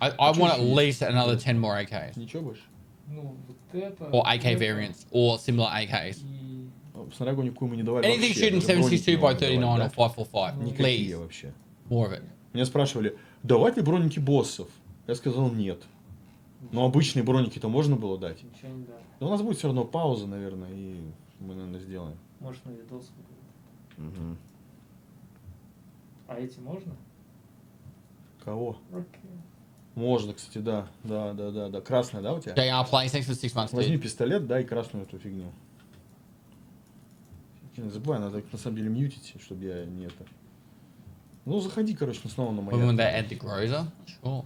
I want at least another 10 more AKs. Ничего больше? Ну, вот это... Or AK это variants. Or similar AKs. И... Снарягу никакую мы не давали Anything вообще. shooting Даже броники 762 не by давали, 39 да? or 545. Никакие Please. вообще. More of it. Меня спрашивали, давать ли броники боссов? Я сказал нет. Но обычные броники-то можно было дать. Ничего не дали. Но у нас будет все равно пауза, наверное, и мы, наверное, сделаем. Может, на видос будет. Угу. А эти можно? Кого? Окей. Можно, кстати, да. Да. Красная, да, у тебя? JR plays, thanks for 6 months, Возьми dude. пистолет, да, и красную эту фигню. Не забывай, надо на самом деле мьютить, чтобы я не это. Ну, заходи, короче, снова на When маяк. they add the Groza? Sure.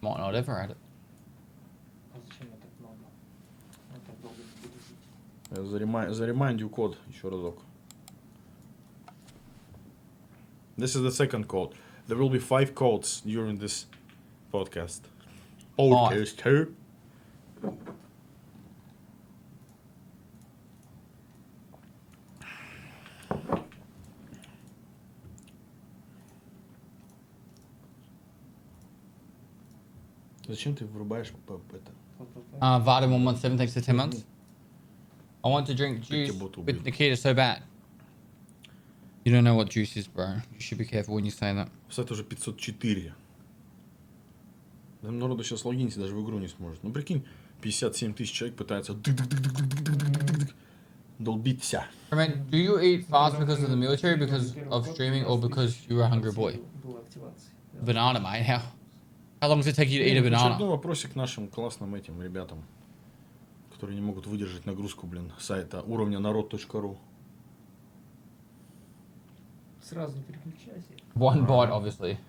Might not ever add it. А зачем мне так много? Я так долго не буду жить. Заремайндю код еще разок. This is the second code. There will be 5 codes during this podcast. Podcast. Зачем ты врубаешь это? Vada 117, thanks for 10 months. I want to drink juice with Nikita so bad. You don't know what juice is, bro. You should be careful when you say that. Это уже 504. Там народу сейчас логиниться даже в игру не сможет. Ну прикинь, 57 тысяч человек пытаются долбиться. I mean, do you eat fast because of the military, because of streaming, or because you're a hungry boy? Была активация. Да. Banana, mate. How long does it take you to eat a Очередной banana? вопросик нашим классным этим ребятам, которые не могут выдержать нагрузку, сайта уровня народ.ру. Сразу не переключайся. One bite, obviously.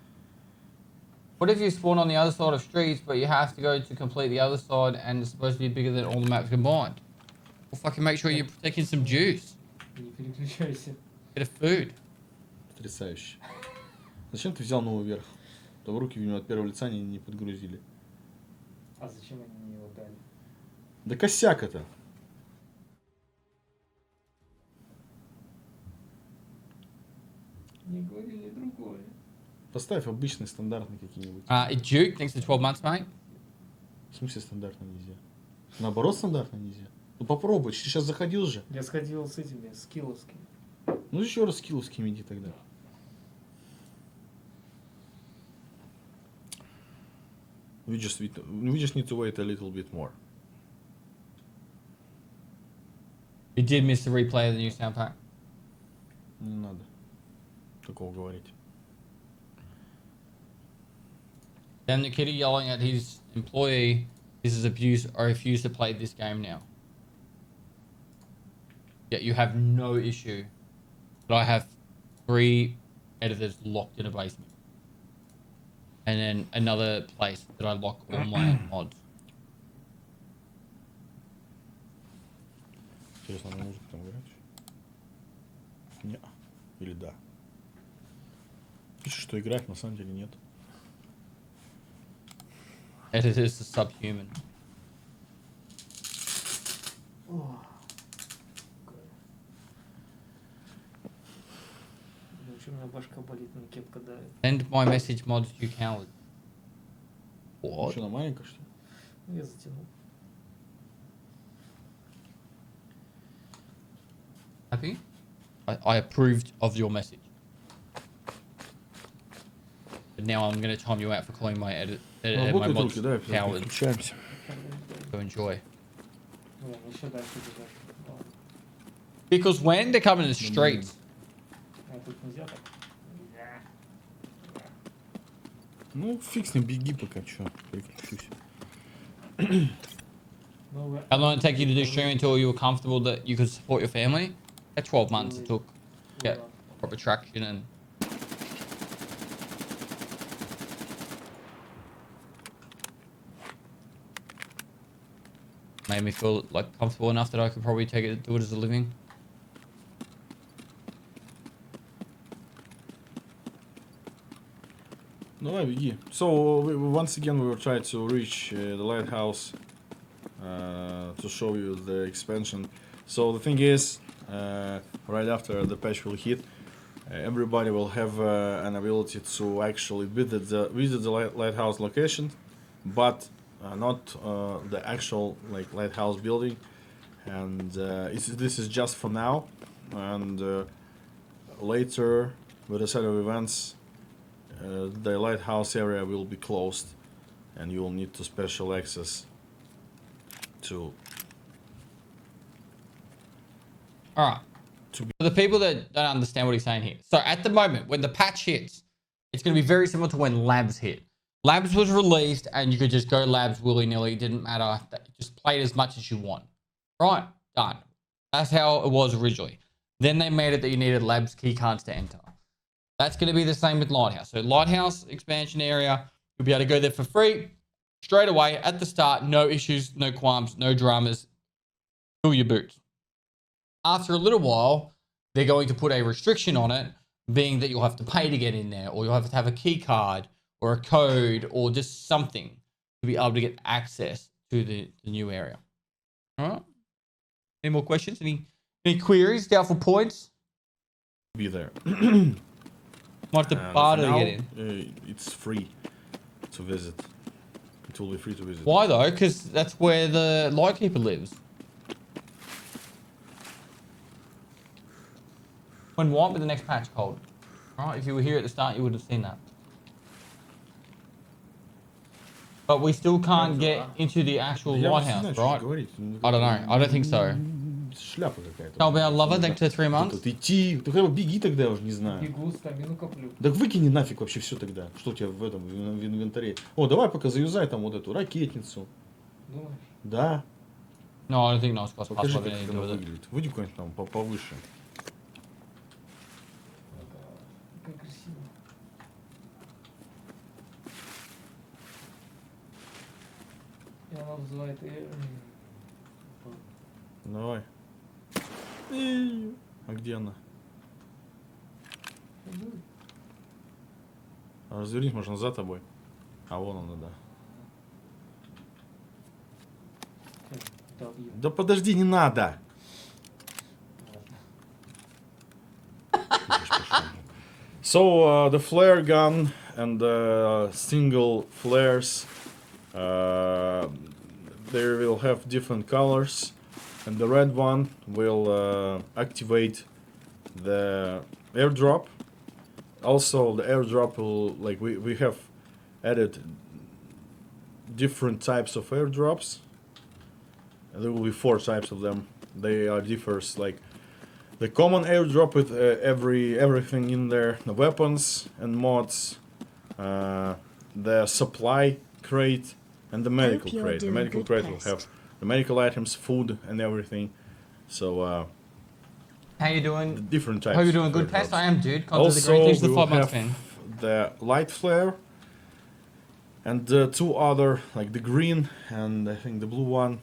What if you spawn on the other side of streets, but you have to go to complete the other side, and it's supposed to be bigger than all the maps combined? Well, fucking make sure you're taking some juice. Не переключайся. Get a food. Потрясающе. Зачем ты взял новый верх? То в руки в него от первого лица не подгрузили. А зачем они мне его дали? Да косяк это. Не говорили другое. Поставь обычные стандартные какие-нибудь. Duke, thanks for 12 months, mate. В смысле стандартно нельзя? Наоборот, стандартно нельзя. Ну попробуй, ты сейчас заходил же. Я сходил с этими, с килловскими. Ну еще раз с килловскими иди тогда. We just need to wait a little bit more. You did miss the replay of the new sound pack. Не надо такого говорить. Then the kid yelling at his employee, this is abuse, I refuse to play this game now. Yet you have no issue. But I have 3 editors locked in a basement. And then another place that I lock all my mods. Интересно, на музыку там играть? Не. Или да? Пишет, что играть, на самом деле нет. Editors are subhuman. Что у меня башка болит, мне кепка давит. Send my message mods, you coward. What? Что, она маленькая, что ли? Ну, я затянул. Happy? I approved of your message. But now I'm going to time you out for calling my my Работают mods руки, да, cowards. переключаемся. To enjoy. Ладно, еще дальше бежать. Ладно. Because when they come in the streets, А тут нельзя так? Ну, фиг с ним, беги пока, чё, переключусь. Ну, how long did it take you to do streaming until you were comfortable that you could support your family? That's 12 months it took. Yeah. proper traction and made me feel like comfortable enough that I could probably take it, do it as a living. Давай, беги. So once again we will try to reach the lighthouse to show you the expansion. So the thing is, right after the patch will hit, everybody will have an ability to actually visit the lighthouse location, but not the actual like lighthouse building. And this is just for now, and later with the set of events, the lighthouse area will be closed, and you will need to special access to. All right. For the people that don't understand what he's saying here. So at the moment, when the patch hits, it's going to be very similar to when Labs hit. Labs was released and you could just go Labs willy-nilly. It didn't matter. Just play it as much as you want. Right? Done. That's how it was originally. Then they made it that you needed Labs keycards to enter. That's going to be the same with Lighthouse. So Lighthouse expansion area, you'll be able to go there for free straight away at the start. No issues, no qualms, no dramas. Fill your boots. After a little while, they're going to put a restriction on it, being that you'll have to pay to get in there, or you'll have to have a key card or a code or just something to be able to get access to the new area. All right. Any more questions? Any queries? Doubtful points? Be there. Might have to barter to get in. It's free to visit. It will be free to visit. Why though? Because that's where the Lightkeeper lives. When what with the next patch called? Alright, if you were here at the start, you would have seen that. But we still can't get into the actual lighthouse, right? I don't know. I don't think so. Шляпа какая-то. Tell me I love it, thanks for 3 months. Тут идти, ты хотя бы беги тогда, уже не знаю. Бегу, стамину коплю. Так выкини нафиг вообще все тогда. Что у тебя в этом в инвентаре? О, давай пока заюзай там вот эту ракетницу. Думаешь? Да. No, I don't think Nice Class Pass Покажи, will have как anything to она do with it. выглядит. Выйди куда-нибудь там повыше. Как красиво. И она вызывает... Давай. А где она? Развернись, можно за тобой. А вон она, да. Да подожди, не надо. So the flare gun and the single flares, they will have different colors, and the red one will activate the airdrop. Also, the airdrop will, like, we have added different types of airdrops. There will be 4 types of them. They are differs, like the common airdrop with everything in there, the weapons and mods, the supply crate, and the medical crate. The medical crate will have the medical items, food, and everything. So How you doing? different types. Hope you're doing of good, airdrops. Pest. I am, dude. Content the Also, great things we the will 5 months have fan. the light flare, and 2 other, like the green and I think the blue one.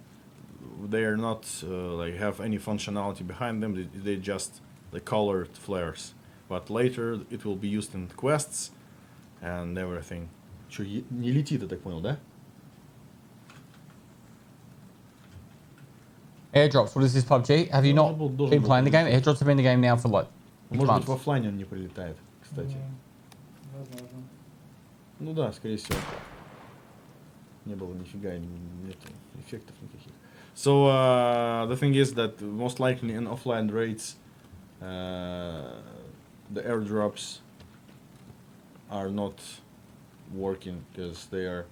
They are not like have any functionality behind them. They just the colored flares. But later it will be used in quests and everything. Что, не летит, я так понял, да? Airdrops. What is this PUBG? Have you not been playing the game? Airdrops have been in the game now for like Может быть, months. в оффлайне он не прилетает, кстати. Возможно. Ну да, скорее всего. Не было нифига, нет эффектов никаких. So the thing is that most likely in offline raids, the airdrops are not working because they are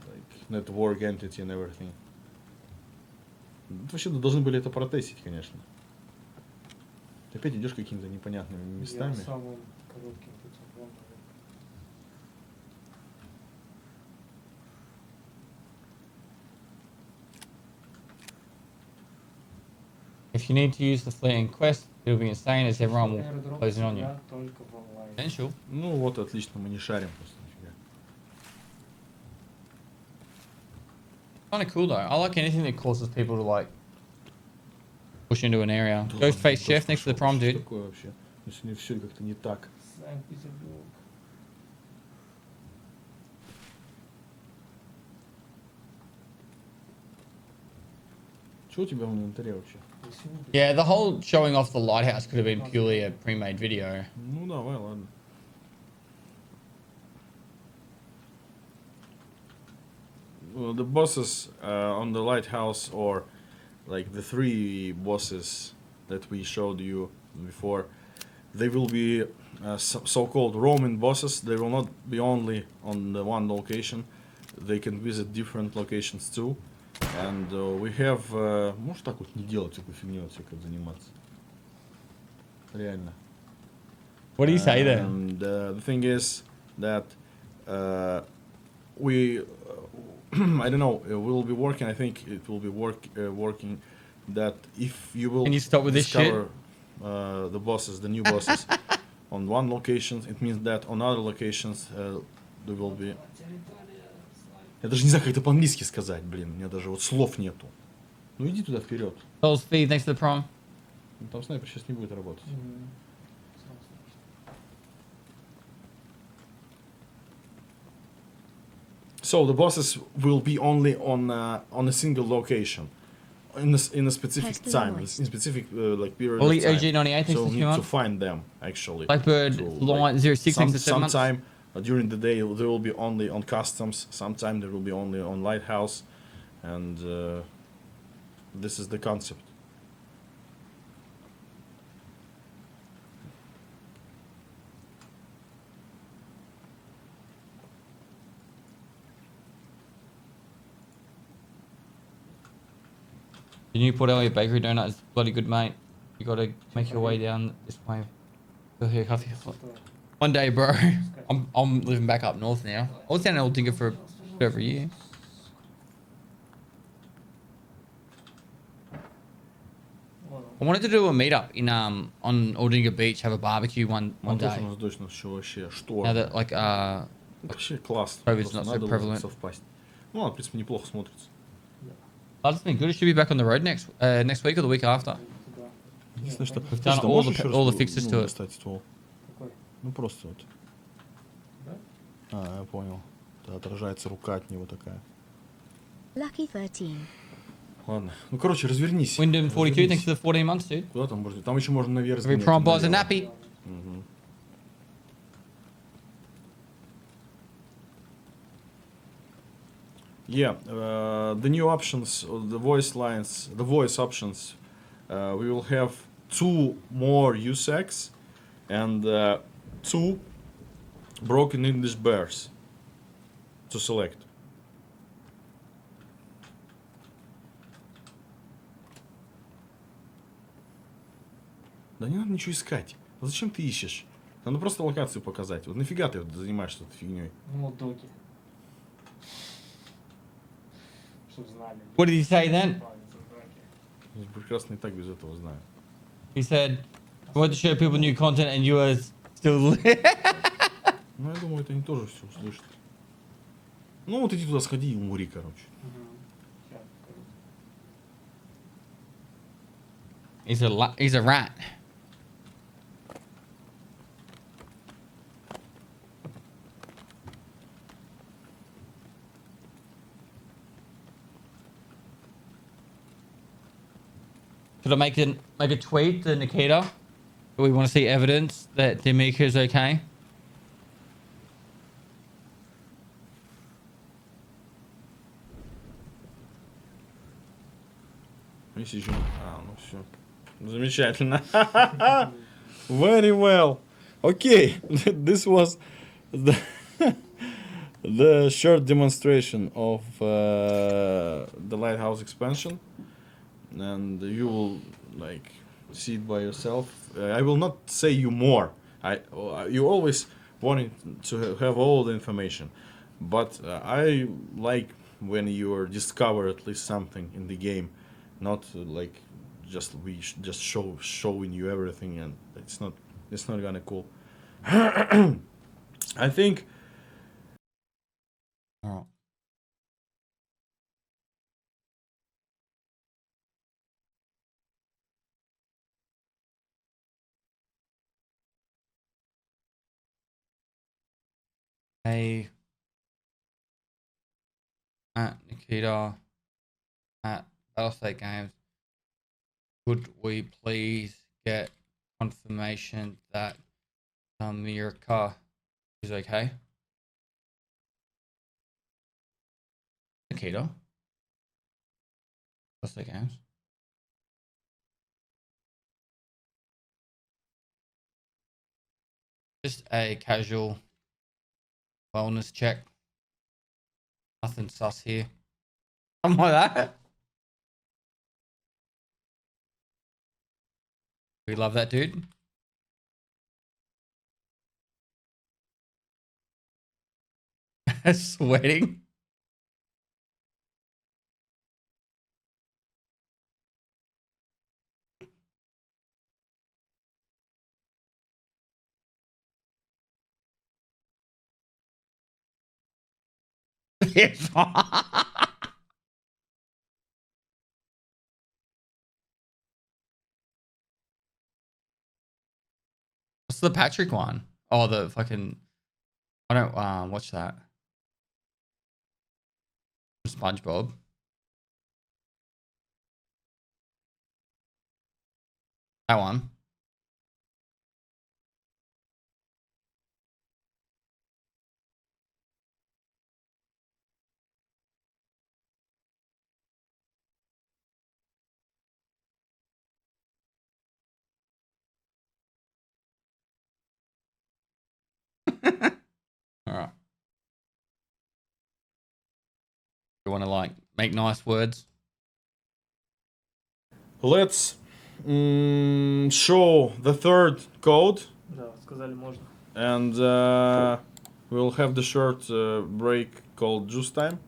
like network entity and everything. Вообще должны были это протестить, конечно. Ты опять идешь какими-то непонятными местами. Я самым коротким путем план. If you need to use the fleeting quest, it'll be insane as everyone will Airdrop close in on you. всегда только в онлайне. Potential. Ну вот, отлично, мы не шарим просто нифига. Kind of cool though. I like anything that causes people to like push into an area. Ghostface Chef next to the prom, Что dude. такое вообще? Ну, сегодня все как-то не так. Санкт-Петербург. Что у тебя в инвентаре вообще? Yeah, the whole showing off the lighthouse could have been purely a pre-made video. Ну давай, ладно. Well, the bosses on the lighthouse, or like the three bosses that we showed you before, they will be so-called roaming bosses. They will not be only on the one location. They can visit different locations too. And we have... Можешь так вот не делать всякую фигню, вот всякой заниматься? Реально. What do you say then? And the thing is that we, I don't know, we'll be working. I think it will be working. That if you will Can you stop with this discover the bosses, the new bosses, on one location, it means that on other locations there will be. Я даже не знаю, как это по-английски сказать, блин. У меня даже вот слов нету. Ну иди туда вперед. Those feed next to the prom. Ну, там снайпер сейчас не будет работать. So the bosses will be only on a single location, in a specific Test the time, in noise. specific like period Well, of time. OG98 So thanks we to need to 2 find them actually. Blackbird So, Lion 06 thanks to 7 months. sometime during the day they will be only on customs. Sometime they will be only on lighthouse, and this is the concept. The new Port Elliot Bakery donut is bloody good, mate. You gotta make your way down this way. Go here, coffee. One day, bro. I'm living back up north now. I was down in Old Dinker for over a year. I wanted to do a meetup in on Old Dinker Beach, have a barbecue one Антош, day. у нас точно все вообще. Что? Now that like Вообще классно. COVID's Просто not so надо prevalent. совпасть. Ну, ладно, в принципе, неплохо смотрится. that's been good. It should be back on the road next week or the week after. Единственное, что... We've done Слушай, а all можешь the- еще раз all the ну, fixes to it. достать ствол? Какой? Ну, просто вот. Да? А, я понял. Да, отражается рука от него такая. Lucky 13. Ладно. Ну, короче, развернись. Wyndham 42, Развернись. thanks to the 14 months, dude. Куда там можно? Там еще можно наверх Every сгонять, prom buys a налево. nappy. Мгм. Yeah, the new options, the voice lines, the voice options, we will have 2 more USEX and 2 broken English bears to select. Да не надо ничего искать. Ну зачем ты ищешь? Надо просто локацию показать. Вот нафига ты вот занимаешься этой фигней? Ну, доки. Чтоб знали. What did he say then? Я прекрасно и так без этого знаю. He said, I want to show people new content and you are still Ну, я думаю, это они тоже все услышат. Ну, вот иди туда сходи и умри, короче. He's a rat. Should I make a tweet to Nikita? Do we want to see evidence that Demika is okay? Если еще... А, ну все. Замечательно. Very well. Okay, this was the short demonstration of the Lighthouse Expansion, and you will like see it by yourself. I will not say you more. You always wanted to have all the information, but I like when you discover at least something in the game, not like just showing you everything, and it's not gonna cool. I think. All right. Hey, at Nikita at Battlestate Games, could we please get confirmation that America is okay? Nikita, Battlestate Games. Just a casual wellness check. Nothing sus here. Something like that. We love that dude. Sweating. Yes. What's the Patrick one? Oh, the fucking. I don't watch that. SpongeBob. That one. All right. You want to like make nice words? Let's show the third code, Да, сказали можно. and we'll have the short break called juice time.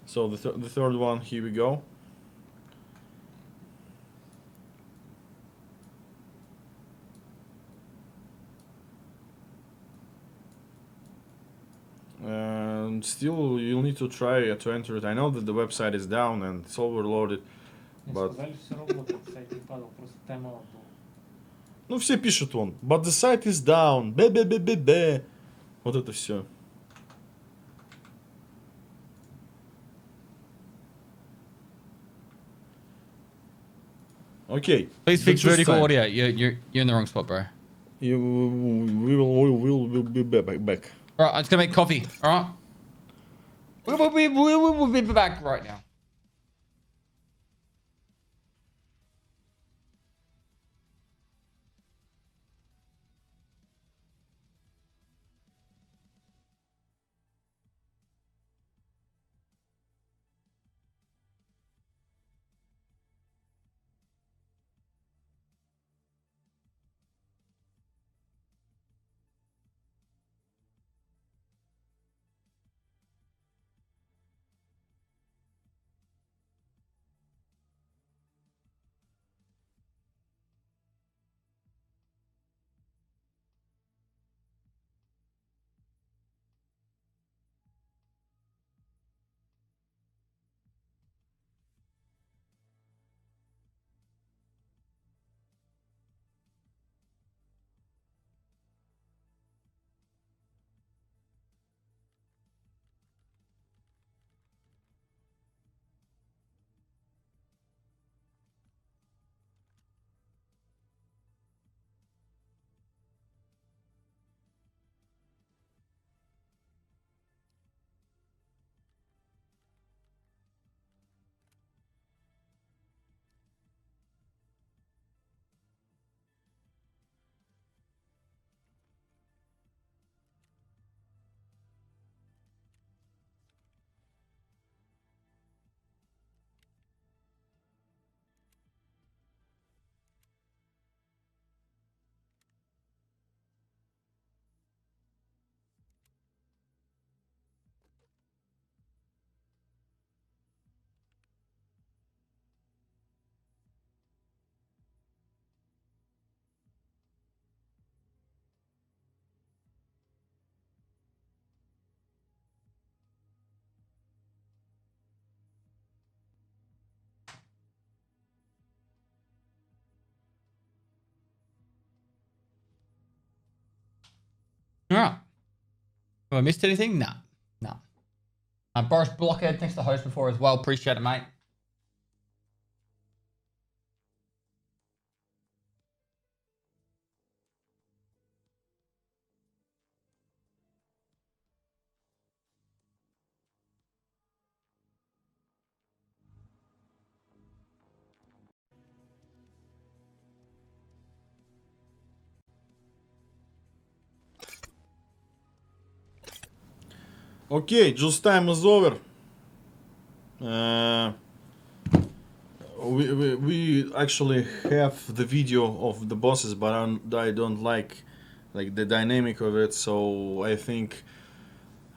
So the third one, here we go. And still, you'll need to try to enter it. I know that the website is down and it's overloaded. Мне But- сказали, все работает, сайт не падал, просто тайм-аут был. Ну, все пишут вон, but the site is down, бе-бе-бе-бе-бе. Вот это все. Okay. Please the fix juice vertical time. audio. You're in the wrong spot, bro. We will be back. All right, I'm just gonna make coffee. All right. We'll be back right now. All right. Have I missed anything? No. No. Boris Blockhead, thanks to the host before as well. Appreciate it, mate. Okay, just time is over. We actually have the video of the bosses, but I don't like the dynamic of it. So I think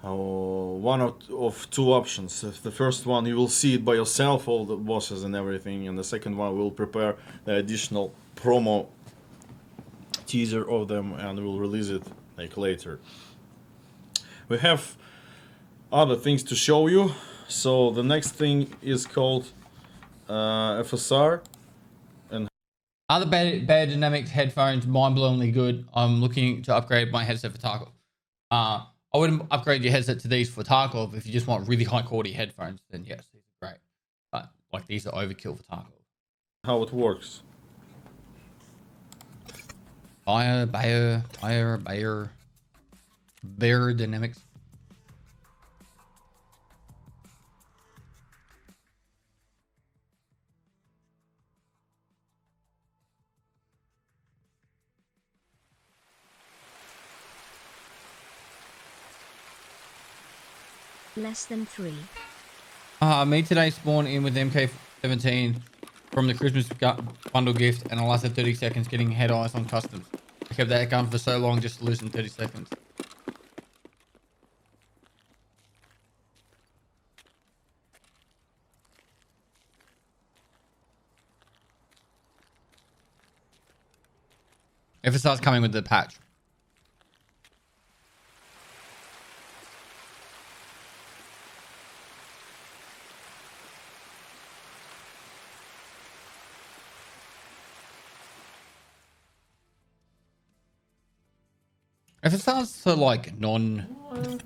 one of two options. The first one, you will see it by yourself, all the bosses and everything, and the second one, we'll prepare the additional promo teaser of them and we'll release it later. We have other things to show you. So the next thing is called FSR. Other bad dynamics headphones, mind-blowingly good. I'm looking to upgrade my headset for Tarkov. I wouldn't upgrade your headset to these for Tarkov. If you just want really high quality headphones, then yes, these are great. But like these are overkill for Tarkov. How it works. Bear dynamics. Less than 3. Me today spawned in with MK17 from the Christmas bundle gift and I lasted 30 seconds getting head eyes on customs. I kept that gun for so long just to lose in 30 seconds. If it starts coming with the patch. FSR's for like non.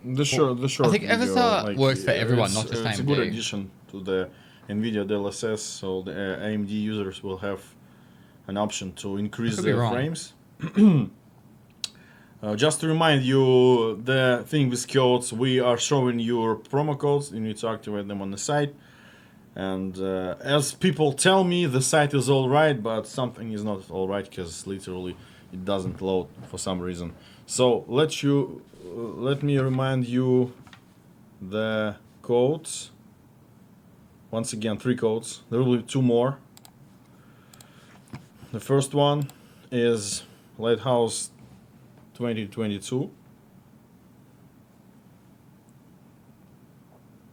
The short I think video, FSR works for everyone, not just AMD. It's a good addition to the NVIDIA DLSS, so the AMD users will have an option to increase their frames. Just to remind you, the thing with codes, we are showing your promo codes. You need to activate them on the site. And as people tell me, the site is alright, but something is not alright because literally it doesn't load for some reason. So let me remind you the codes. Once again, 3 codes. There will be 2 more. The first one is Lighthouse 2022.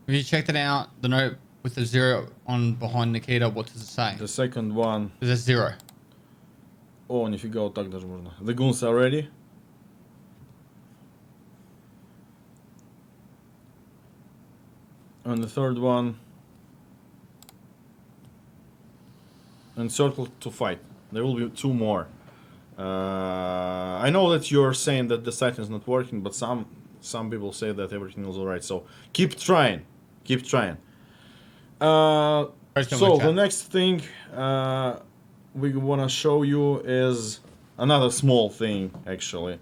If you checked it out, the note with the 0 on behind Nikita, what does it say? The second one. There's 0. О, нифига, вот так даже можно. The goons are ready. And the third one. Encircle to fight. There will be 2 more. I know that you're saying that the site is not working, but some people say that everything is alright. So keep trying. Keep trying. So the next thing we want to show you is another small thing, actually.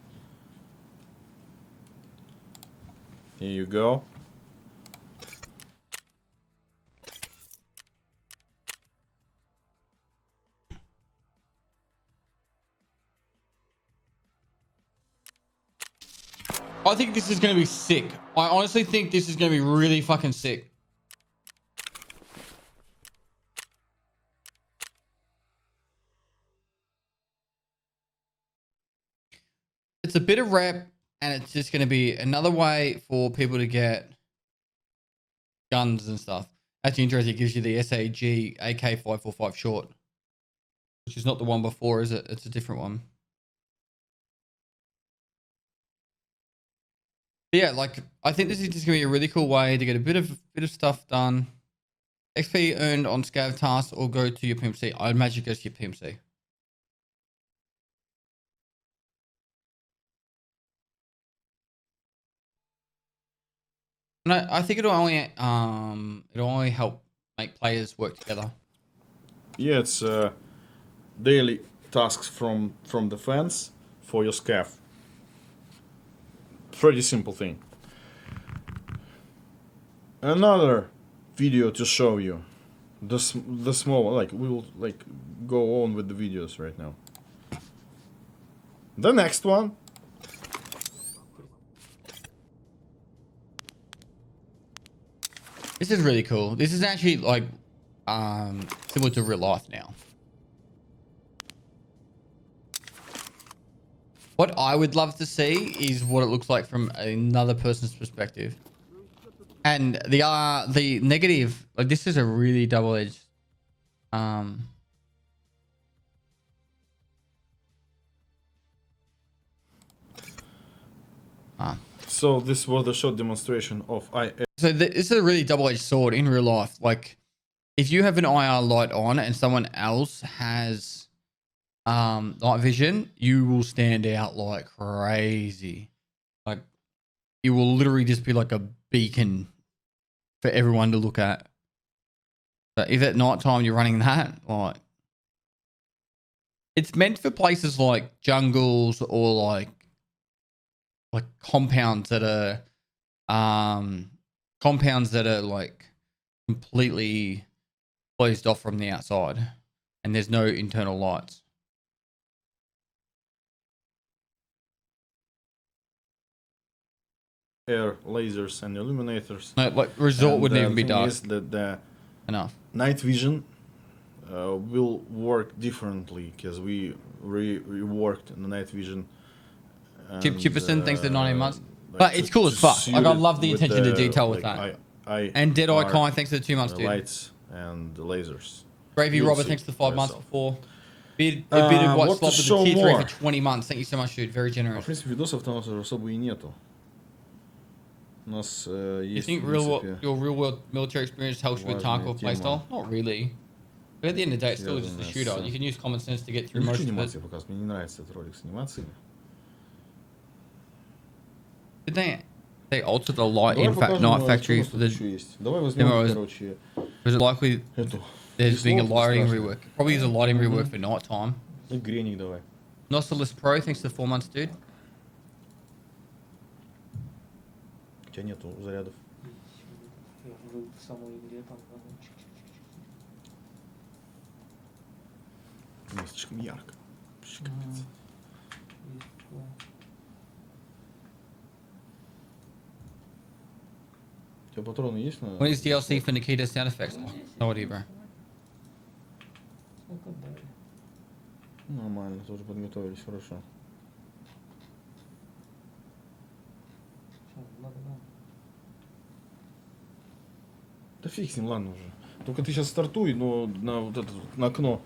Here you go. I think this is going to be sick. I honestly think this is going to be really fucking sick. It's a bit of rep, and it's just going to be another way for people to get guns and stuff. Actually, interesting. It gives you the SAG AK-545 short, which is not the one before, is it? It's a different one. Yeah, like I think this is just gonna be a really cool way to get a bit of stuff done. XP earned on scav tasks or go to your PMC. I imagine it goes to your PMC. No, I think it'll only help make players work together. Yeah, it's daily tasks from the fans for your scav. Pretty simple thing. Another video to show you the small, like we will like go on with the videos right now. The next one. This is really cool. This is actually like similar to real life now. What I would love to see is what it looks like from another person's perspective. And the negative, like this is a really double-edged So this was the short demonstration of So this is a really double-edged sword in real life. Like, if you have an IR light on and someone else has night vision, you will stand out like crazy. Like, you will literally just be like a beacon for everyone to look at. But if at night time you're running that, like, it's meant for places like jungles or like compounds that are like completely closed off from the outside and there's no internal lights. air lasers and illuminators. No, like resort And wouldn't even be thing dark is that the enough. night vision will work differently because we reworked the night vision. Chipperson, thanks to 19 months. like But it's cool as fuck. suit Like, I it love the with attention to detail with that. And Deadeye IR, Kai, thanks to the 2 months, dude. lights and the lasers. Gravy You'll Robert, see thanks to the 5 months yourself. before. Bearded White what to Slot with show the tier 3 more? for 20 months. Thank you so much, dude. Very В generous. принципе, видосов там особо и нету. У нас You есть, think в принципе, your real world military experience helps you with важная Tarkov тема. playstyle? Not really. But at the end of the day, it's still just a Связанная shooter. с- You can use common sense to get Я through не most хочу of it. анимации показывать, мне не нравится этот ролик с анимациями. Did they alter the light Давай in покажем, Night что у Factory нас for тут the... еще есть. Давай возьмем, demo is- короче, Was it likely эту. there's being a Кислотку lighting страшную. rework? Probably use a lighting rework for night time. И греник давай. Nautilus Pro, thanks to the 4 months, dude. У тебя нету зарядов. Я был в самой игре там. Не, слишком ярко. Вообще капец. Есть такое. У тебя патроны есть на... When is DLC for Nikita's sound effects? Oh, no idea, bro. Сколько дали? Нормально, тоже подготовились, хорошо. Сейчас, надо, да. Да фиг с ним, ладно уже. Только ты сейчас стартуй, но на вот это вот, на окно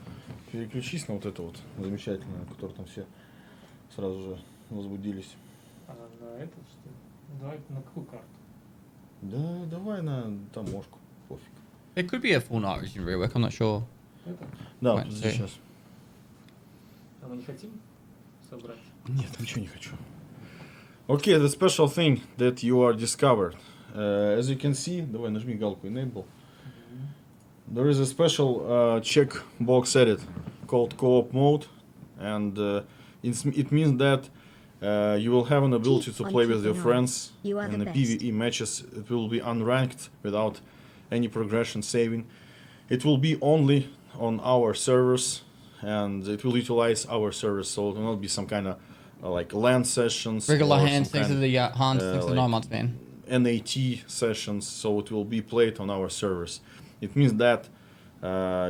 переключись на вот это вот замечательное, которое там все сразу же возбудились. А на этот что ли? Ну, давай на какую карту? Да, давай на таможку, пофиг. It could be a full night vision rework, I'm not sure. Это? Да, Right, вот so- сейчас. А мы не хотим собрать? Нет, ничего не хочу. Okay, the special thing that you are discovered. As you can see, давай нажми галку enable. There is a special check box edit called co-op mode, and it means that you will have an ability to play with your friends You are in the the best. PvE matches. It will be unranked without any progression saving. It will be only on our servers, and it will utilize our servers, so it will not be some kind of like LAN sessions. Regular or hands, some thanks to kind the Hans, thanks to the like 9 months, man. NAT sessions, so it will be played on our servers. It means that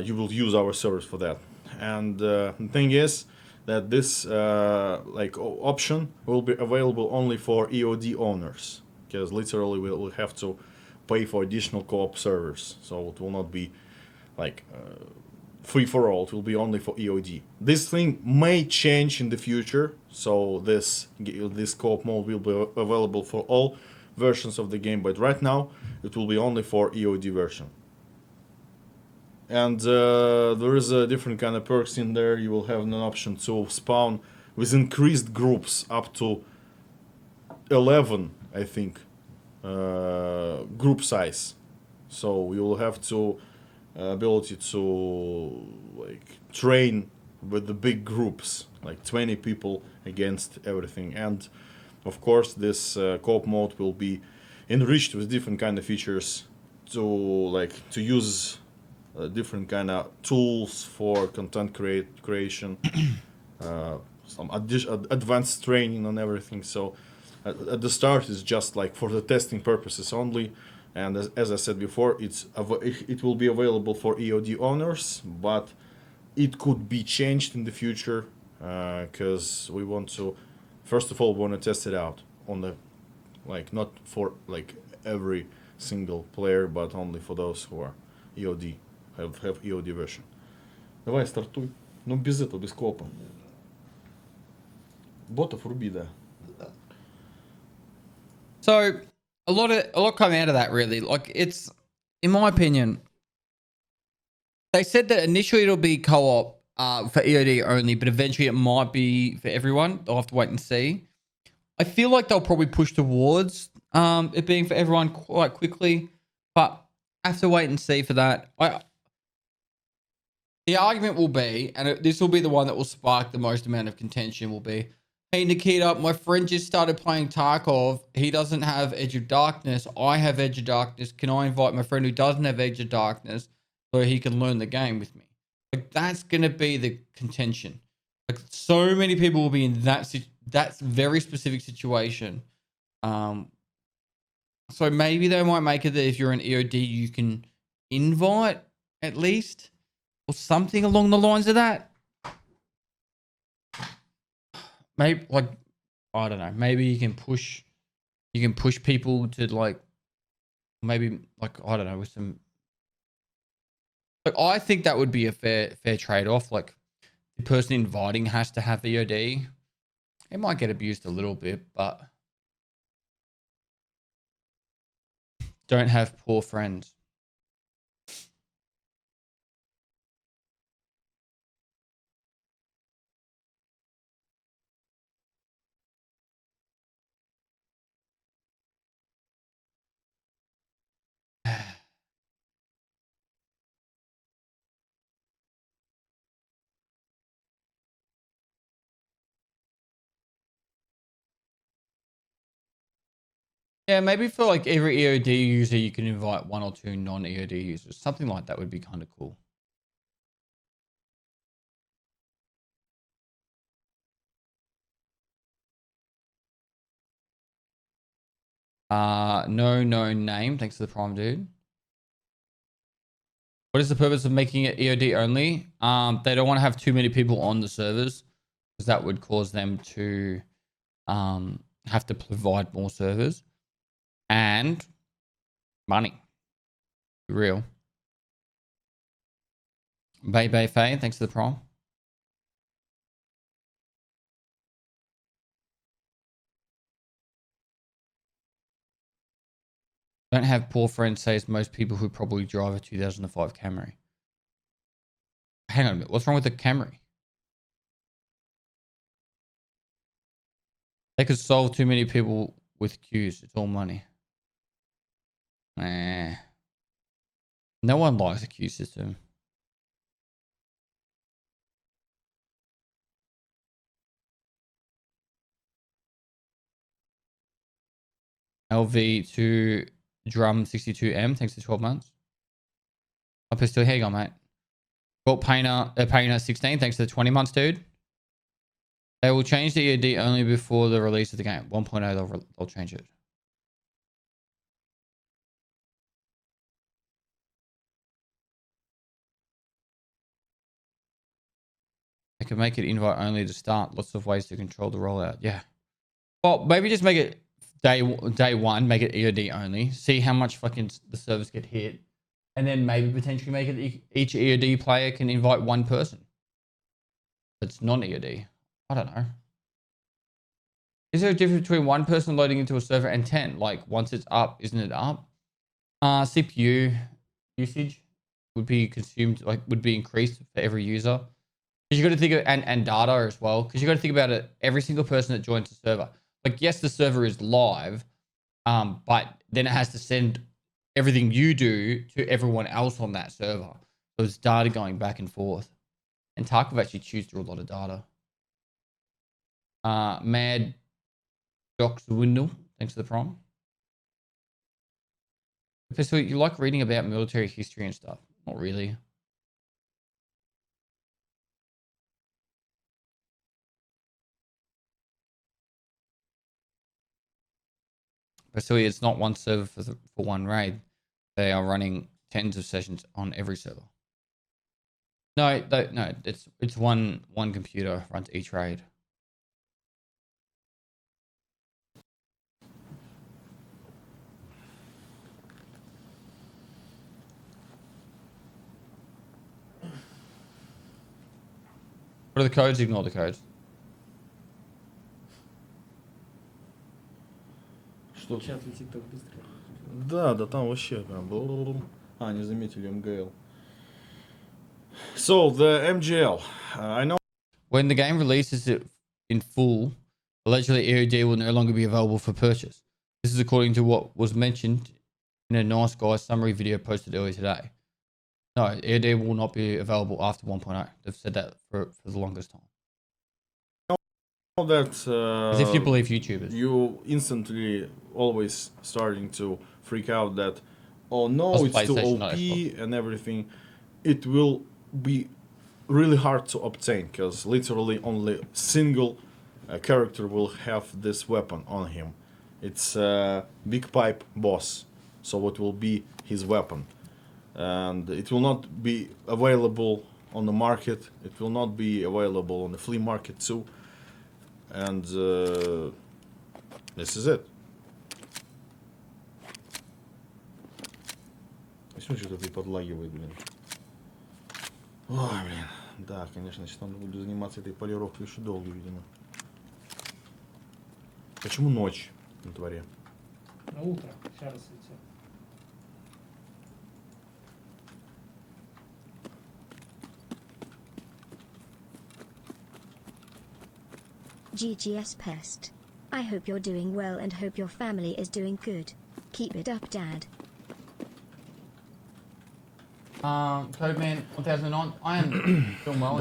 you will use our servers for that. And the thing is that this option will be available only for EOD owners, because literally we will have to pay for additional co-op servers, so it will not be like free for all. It will be only for EOD. This thing may change in the future, so this co-op mode will be available for all versions of the game, but right now it will be only for EOD version. And there is a different kind of perks in there. You will have an option to spawn with increased groups up to 11, I think, group size. So you'll have to ability to like train with the big groups, like 20 people against everything. And of course, this co-op mode will be enriched with different kind of features to use different kind of tools for content creation, some advanced training on everything. So at the start, it's just like for the testing purposes only. And as I said before, it will be available for EOD owners, but it could be changed in the future because we want to, first of all, want to test it out on the, like, not for like every single player, but only for those who are EOD, have EOD version. Давай, стартуй. Ну, без этого, без копа. Ботов руби, да. So a lot come out of that, really. Like, it's, in my opinion, they said that initially it'll be co-op for EOD only, but eventually it might be for everyone. I'll have to wait and see. I feel like they'll probably push towards it being for everyone quite quickly, but I have to wait and see for that. The argument will be, and this will be the one that will spark the most amount of contention, will be, hey, Nikita, my friend just started playing Tarkov. He doesn't have Edge of Darkness. I have Edge of Darkness. Can I invite my friend who doesn't have Edge of Darkness so he can learn the game with me? Like, that's going to be the contention. Like, so many people will be in that very specific situation. So maybe they might make it that if you're an EOD, you can invite at least, or something along the lines of that. Maybe, like, I don't know. Maybe you can push people to, like, maybe, like, I don't know, with some. Like, I think that would be a fair trade-off. Like, the person inviting has to have EOD. It might get abused a little bit, but don't have poor friends. Yeah, maybe for like every EOD user, you can invite 1 or 2 non-EOD users. Something like that would be kind of cool. No name. Thanks for the prime, dude. What is the purpose of making it EOD only? They don't want to have too many people on the servers because that would cause them to have to provide more servers and money. Be real. Bay Faye, thanks for the prime. Don't have poor friends, says most people who probably drive a 2005 Camry. Hang on a minute. What's wrong with the Camry? They could solve too many people with queues. It's all money. Nah. No one likes a queue system. LV2 Drum 62M, thanks for 12 months. Up still, here you go, mate. Got Painter 16, thanks for the 20 months, dude. They will change the EOD only before the release of the game. 1.0, they'll change it. They can make it invite only to start. Lots of ways to control the rollout. Yeah. Well, maybe just make it day one, make it EOD only. See how much fucking the servers get hit. And then maybe potentially make it each EOD player can invite one person. That's non-EOD. I don't know. Is there a difference between one person loading into a server and 10? Like, once it's up, isn't it up? CPU usage would be consumed, like, would be increased for every user. Because you got to think of, and data as well. Because you got to think about it, every single person that joins the server. Like, yes, the server is live, but then it has to send everything you do to everyone else on that server. So it's data going back and forth. And Tarkov actually chews through a lot of data. Mad Docs Windle, thanks for the prompt. So you like reading about military history and stuff? Not really. But so it's not one server for one raid. They are running tens of sessions on every server. No, it's one computer runs each raid. What are the codes? Ignore the codes. Что? Чат летит так быстро. Да, там вообще прям... не заметили МГЛ. So, the MGL. I know... When the game releases it in full, allegedly EOD will no longer be available for purchase. This is according to what was mentioned in a Nice Guy summary video posted earlier today. No, EOD will not be available after 1.0. They've said that for the longest time. That As if you believe YouTubers. You instantly always starting to freak out that, oh no, it's too OP and everything. It will be really hard to obtain because literally only single character will have this weapon on him. It's a big pipe boss, so it will be his weapon, and it will not be available on the market. It will not be available on the flea market too. And this is it. Что-то ты подлагивает, блин. Ой, блин. Да, конечно, сейчас надо буду заниматься этой полировкой еще долго, видимо. Почему ночь на дворе? На утро. Сейчас рассветет. GGS Pest. I hope you're doing well and hope your family is doing good. Keep it up, Dad. Codeman 1009, I am doing well.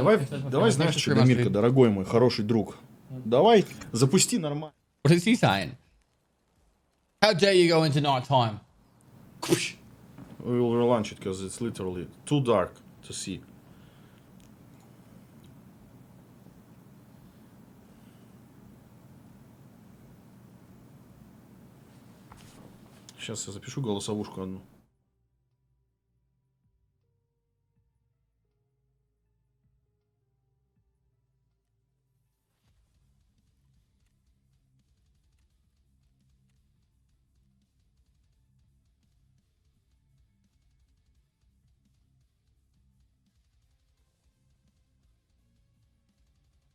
Давай, знаешь что, Дамирка, дорогой мой, хороший друг. Давай, запусти нормально. What is he saying? How dare you go into night time? We will relaunch it because it's literally too dark to see. Сейчас я запишу голосовушку одну.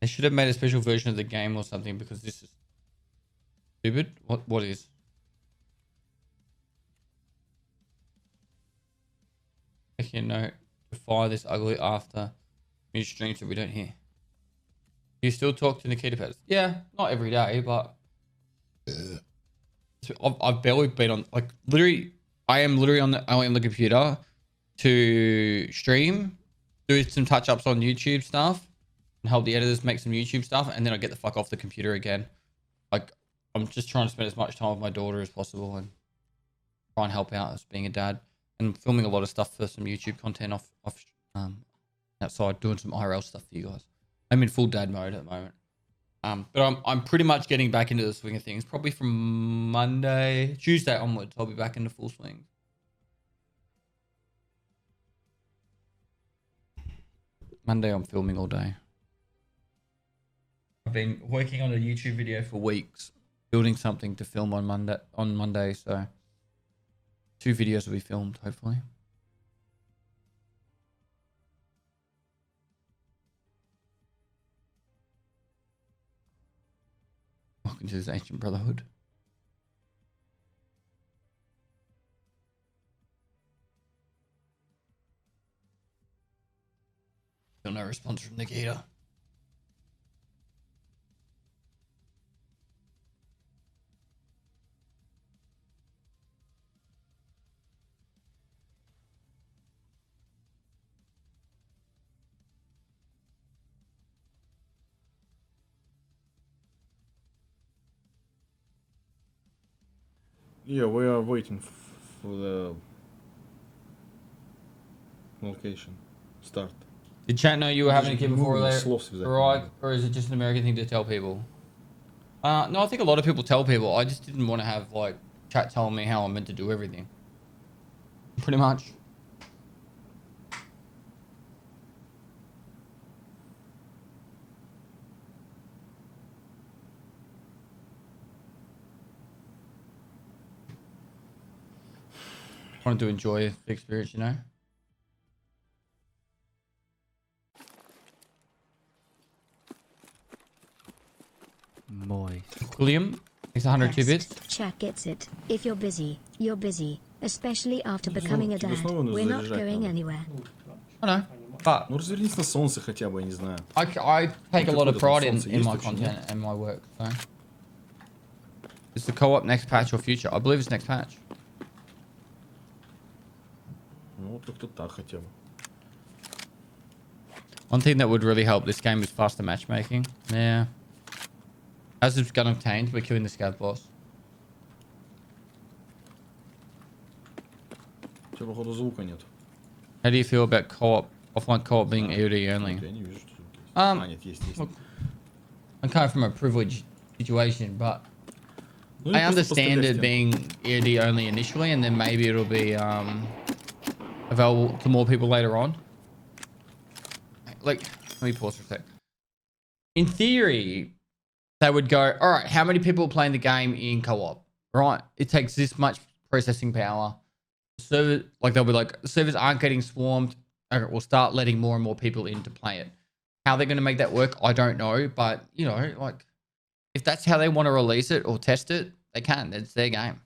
They should have made a special version of the game or something because this is stupid. What is? Making a note to fire this ugly after new streams that we don't hear. You still talk to Nikita Pettis? Yeah, not every day, but I've barely been on, like, literally, I am literally on the computer to stream, do some touch ups on YouTube stuff, and help the editors make some YouTube stuff, and then I get the fuck off the computer again. Like, I'm just trying to spend as much time with my daughter as possible and try and help out as being a dad. And I'm filming a lot of stuff for some YouTube content off outside, doing some IRL stuff for you guys. I'm in full dad mode at the moment. But I'm pretty much getting back into the swing of things. Probably from Tuesday onwards, I'll be back into full swing. Monday, I'm filming all day. I've been working on a YouTube video for weeks, building something to film on Monday, so 2 videos will be filmed, hopefully. Welcome to this ancient brotherhood. Still no response from Nikita. Yeah, we are waiting for the location start. Did chat know you were having a kid before Moving there, slow with that. right? Or is it just an American thing to tell people? No, I think a lot of people tell people. I just didn't want to have like chat telling me how I'm meant to do everything. Pretty much. Wanted to enjoy the experience, you know. Moist. William, it's 102 bits. Chat gets it. If you're busy, you're busy. Especially after becoming a тебе dad. снова нужно We're not заряжать going надо. anywhere. I know, but Ну развернись на солнце хотя бы, я не знаю. I take a lot of какое-то pride солнце in есть my вообще, content and my work. So. Is the co-op next patch or future? I believe it's next patch. Ну вот как-то так хотя бы. One thing that would really help this game is faster matchmaking. Yeah. As it's gun obtained, we're killing the scav boss. У тебя походу звука нет. How do you feel about co-op, offline co-op being EOD only? Я не вижу, что звук есть. Нет, есть. Look, I'm coming from a privileged situation, but Ну, или I просто understand постреляй в it стенку. being EOD only initially, and then maybe it'll be available to more people later on. Like, let me pause for a sec. In theory, they would go, all right, how many people are playing the game in co-op? Right, it takes this much processing power. Server, like they'll be like, servers aren't getting swarmed. Okay, we'll start letting more and more people in to play it. How they're going to make that work, I don't know. But, you know, like, if that's how they want to release it or test it, they can. It's their game.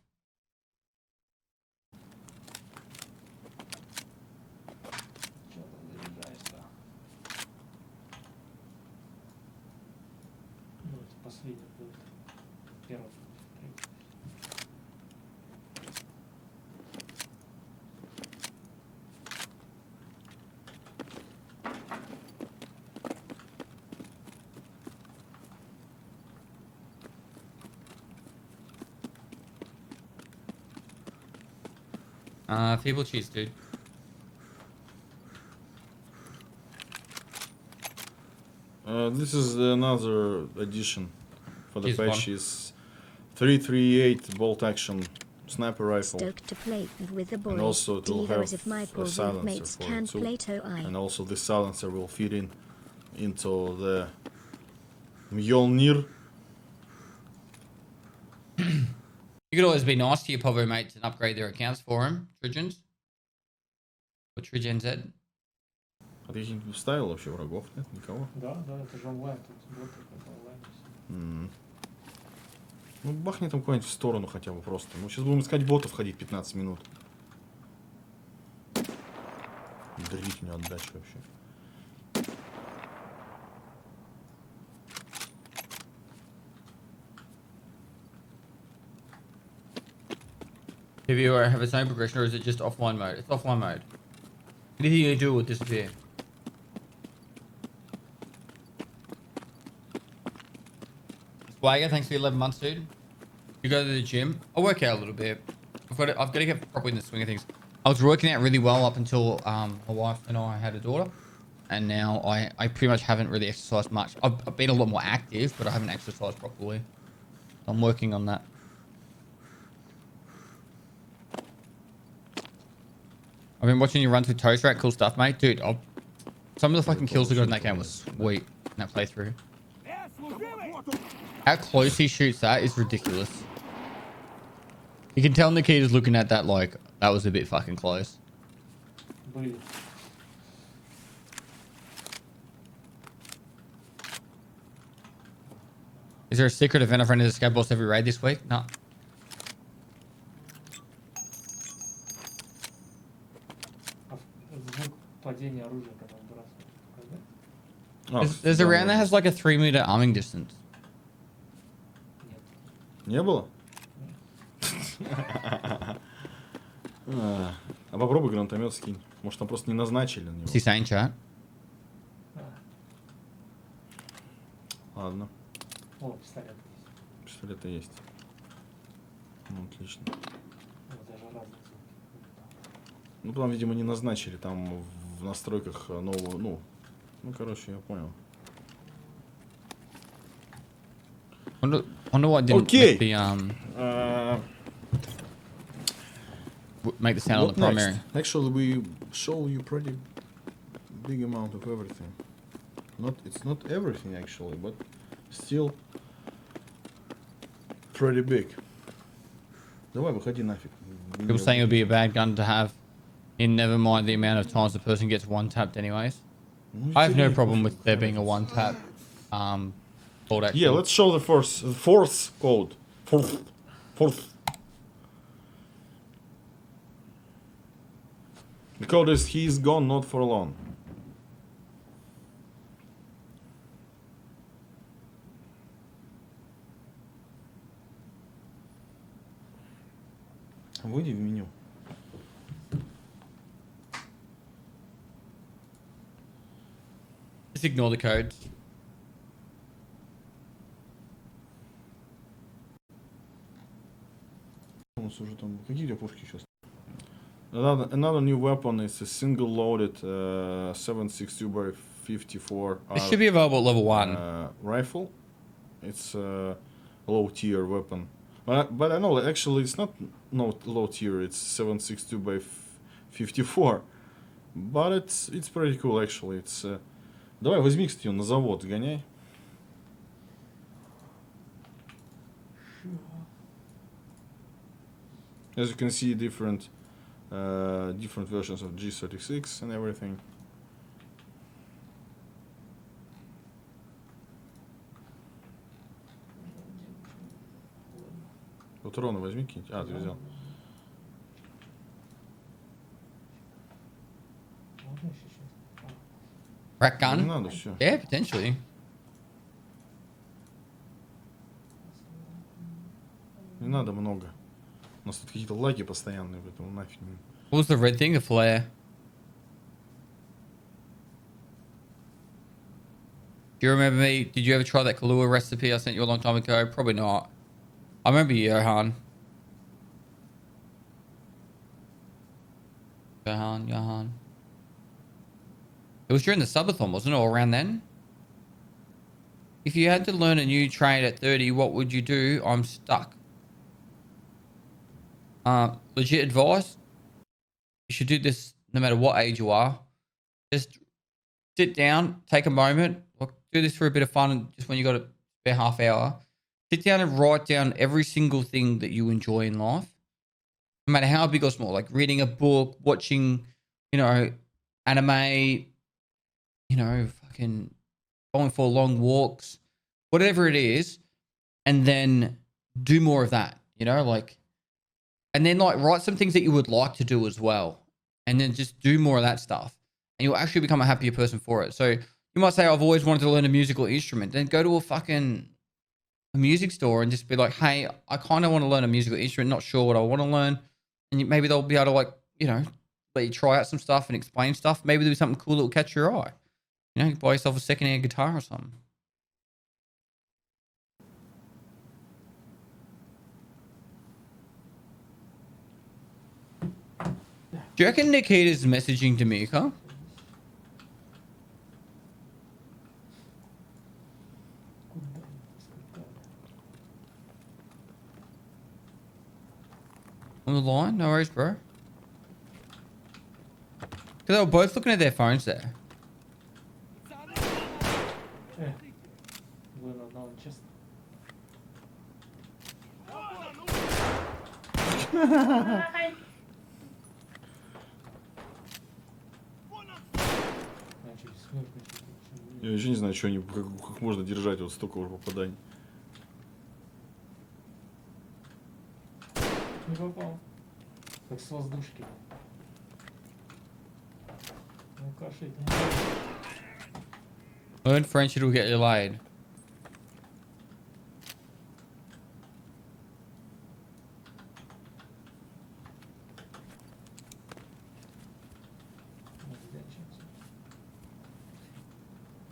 Что-то заряжается. Ну, это последний будет. Первый. Feeble cheese, dude. This is another addition for the Cheese one. patch. Is 338 bolt action sniper rifle, Stoked to play with the boys. and also it will Devo have as if my a poor silencer mates for can it too. play to I. And also this silencer will fit into the Mjolnir. You could always be nice to your Povo mates and upgrade their accounts for them. Trigens. Or Trigen Z. А ты их не вставил вообще врагов? Нет, никого? Да, это же онлайн, тут боты это онлайн. М. Ну бахни там куда-нибудь в сторону хотя бы просто. Мы сейчас будем искать ботов ходить 15 минут. Длительную отдачу вообще. If you have its own progression, or is it just offline mode? It's offline mode. Anything you do will disappear. Swagger, thanks for the 11 months, dude. You go to the gym. I work out a little bit. I've got to get properly in the swing of things. I was working out really well up until my wife and I had a daughter, and now I pretty much haven't really exercised much. I've been a lot more active, but I haven't exercised properly. I'm working on that. I've been watching you run through Toast Rat. Cool stuff, mate. Dude, some of the fucking kills I got in that game was sweet in that playthrough. How close he shoots that is ridiculous. You can tell Nikita's looking at that like, that was a bit fucking close. Были. Is there a secret event of running the Scav boss every raid this week? No. Звук падения оружия, когда выбрасывают. Показать? There's a round that has like a 3-meter arming distance. Нет. Не было? А попробуй гранатомет скинь. Может там просто не назначили на него. What's he saying, chat? Ладно, О, пистолет есть. пистолеты есть. Ну, отлично. Вот даже разница. Ну, там, видимо, не назначили там в настройках новую, ну, короче, я понял. Wonder why I didn't Okay. make the make the sound on What the primary. next? Actually, we show you pretty big amount of everything. It's not everything actually, but still pretty big. Давай, выходи нафиг. People saying it would be a bad gun to have. In never mind the amount of times the person gets one tapped anyways. Ну, I have no теряй, problem пофиг, with there какая being a разница. one tap bolt action. Yeah, let's show the fourth code. Fourth. The code is he's gone not for long. Выйди в меню. Just ignore the codes. У нас уже там какие у тебя пушки сейчас? Another new weapon is a single loaded 7.62 by 54 This should be available at level 1. rifle. It's a low tier weapon. But I know actually it's not low tier, it's 7.62 by 54. But it's pretty cool actually. It's давай возьми, кстати, на завод сгоняй. As you can see, different versions of G36 and everything. Патроны возьми какие-нибудь. А, ты взял. Можно еще сейчас? Rack Не gun? надо, все. Yeah, potentially. Не надо много. У нас тут какие-то лаги постоянные, поэтому нафиг не... What was the red thing? A flare. Do you remember me? Did you ever try that Kahlua recipe I sent you a long time ago? Probably not. I remember you, Johan. Johan. It was during the subathon, wasn't it? Or around then? If you had to learn a new trade at 30, what would you do? I'm stuck. Legit advice. You should do this no matter what age you are. Just sit down, take a moment, like do this for a bit of fun, just when you got a spare half hour. Sit down and write down every single thing that you enjoy in life, no matter how big or small. Like reading a book, watching, anime, fucking going for long walks, whatever it is, and then do more of that. And then write some things that you would like to do as well, and then just do more of that stuff, and you'll actually become a happier person for it. So you might say, I've always wanted to learn a musical instrument. Then go to a music store and just be like, hey, I kind of want to learn a musical instrument, not sure what I want to learn. And maybe they'll be able to let you try out some stuff and explain stuff. Maybe there'll be something cool that will catch your eye. You buy yourself a secondhand guitar or something. Do you reckon Nikita's messaging Damika? On the line? No worries, bro. Because they were both looking at their phones there. Вы на одного честно. Я вообще не знаю, что они, как можно держать вот столько уже попаданий. Не попал. Как с воздушки. Ну, кашить. Learn French, it'll get you laid.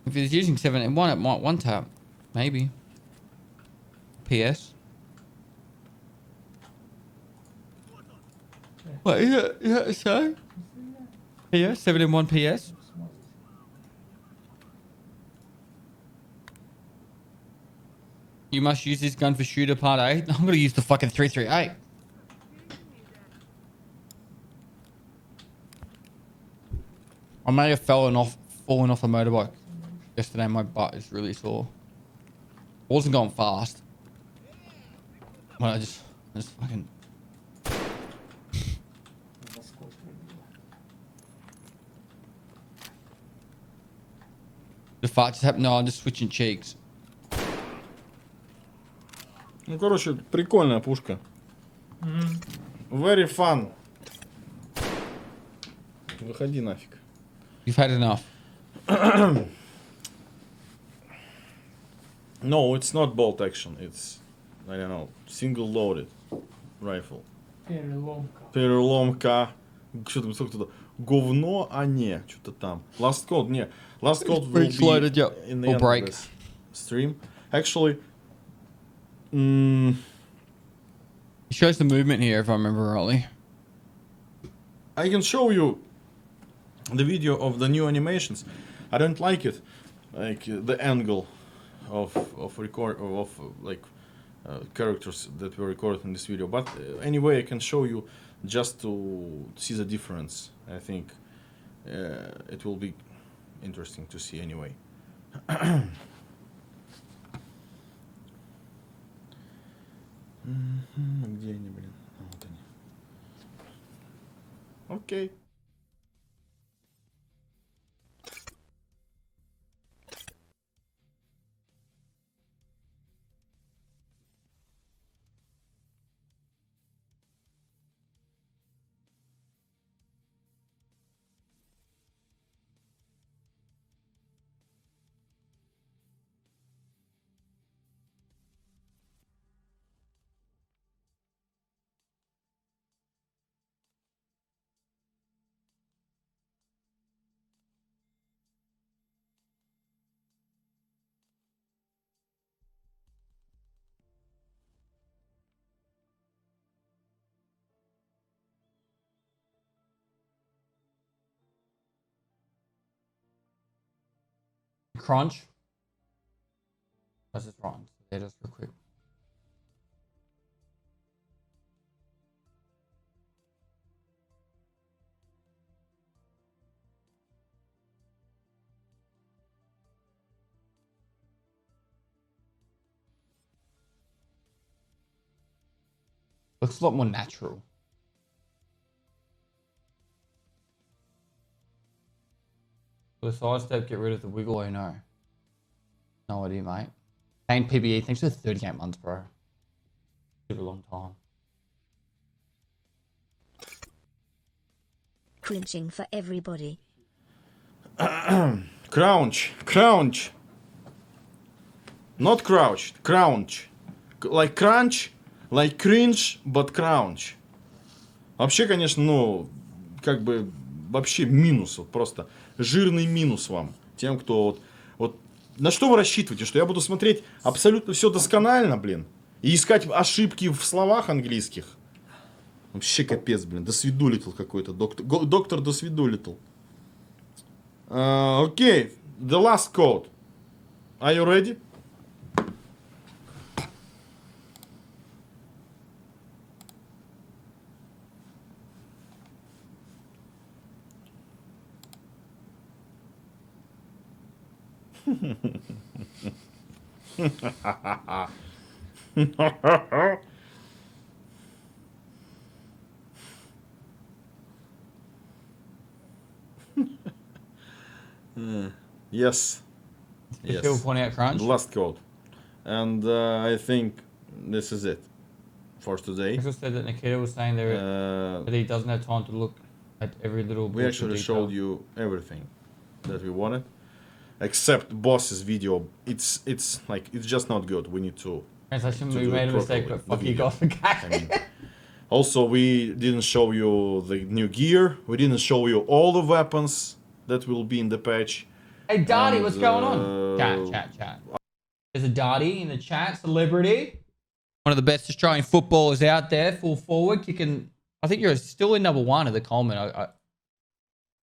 If it's using 7 and 1, it might one tap. Maybe. PS. What is it so? PS 7-in-1 PS. You must use this gun for shooter part A. I'm gonna use the fucking 338. I may have fallen off a motorbike yesterday. My butt is really sore. I wasn't going fast. But I just fucking. The fart just happened. No, I'm just switching cheeks. Ну, короче, прикольная пушка. Very fun. Выходи нафиг. You've had enough. No, it's not bolt action. It's, I don't know, single loaded rifle. Переломка. Переломка. Что там, сколько туда? Говно, а не, что-то там. Last code, не. Last code will Breaks loaded, be yeah. in the Or end break. of this stream. Actually, It shows the movement here, if I remember rightly. I can show you the video of the new animations. I don't like it, like the angle of record of like characters that were recorded in this video. But anyway, I can show you just to see the difference. I think it will be interesting to see anyway. Где они, блин? Вот они. Окей. Crunch. That's just wrong. Yeah, just real quick. Looks a lot more natural. For the side step, get rid of the wiggle. Oh no. No idea, mate. Pain PBE, thanks for 38 months, bro. Super long time. Clinching for everybody. Crouch, crouch. Not crouch, crouch. Like crunch, like cringe, but crouch. Вообще, конечно, ну, как бы, вообще минус, вот просто жирный минус вам, тем, кто вот, на что вы рассчитываете, что я буду смотреть абсолютно все досконально, блин, и искать ошибки в словах английских? Вообще капец, блин, досвидулитл какой-то, доктор досвидулитл. Окей, the last code. Are you ready? Yes. Yes. Still pointing out crunch. The last code. And I think this is it for today. I just said that Nikita was saying there that he doesn't have time to look at every little bit. We actually showed you everything that we wanted, except boss's video. It's like it's just not good. We need to. Translation, to we do made it a mistake, properly, but fuck the you, video. God, okay. I mean, also, we didn't show you the new gear. We didn't show you all the weapons that will be in the patch. Hey, Darty, And, what's going on? Chat. There's a Darty in the chat, celebrity. One of the best Australian footballers out there, full forward, kicking I think you're still in number one at the Coleman. I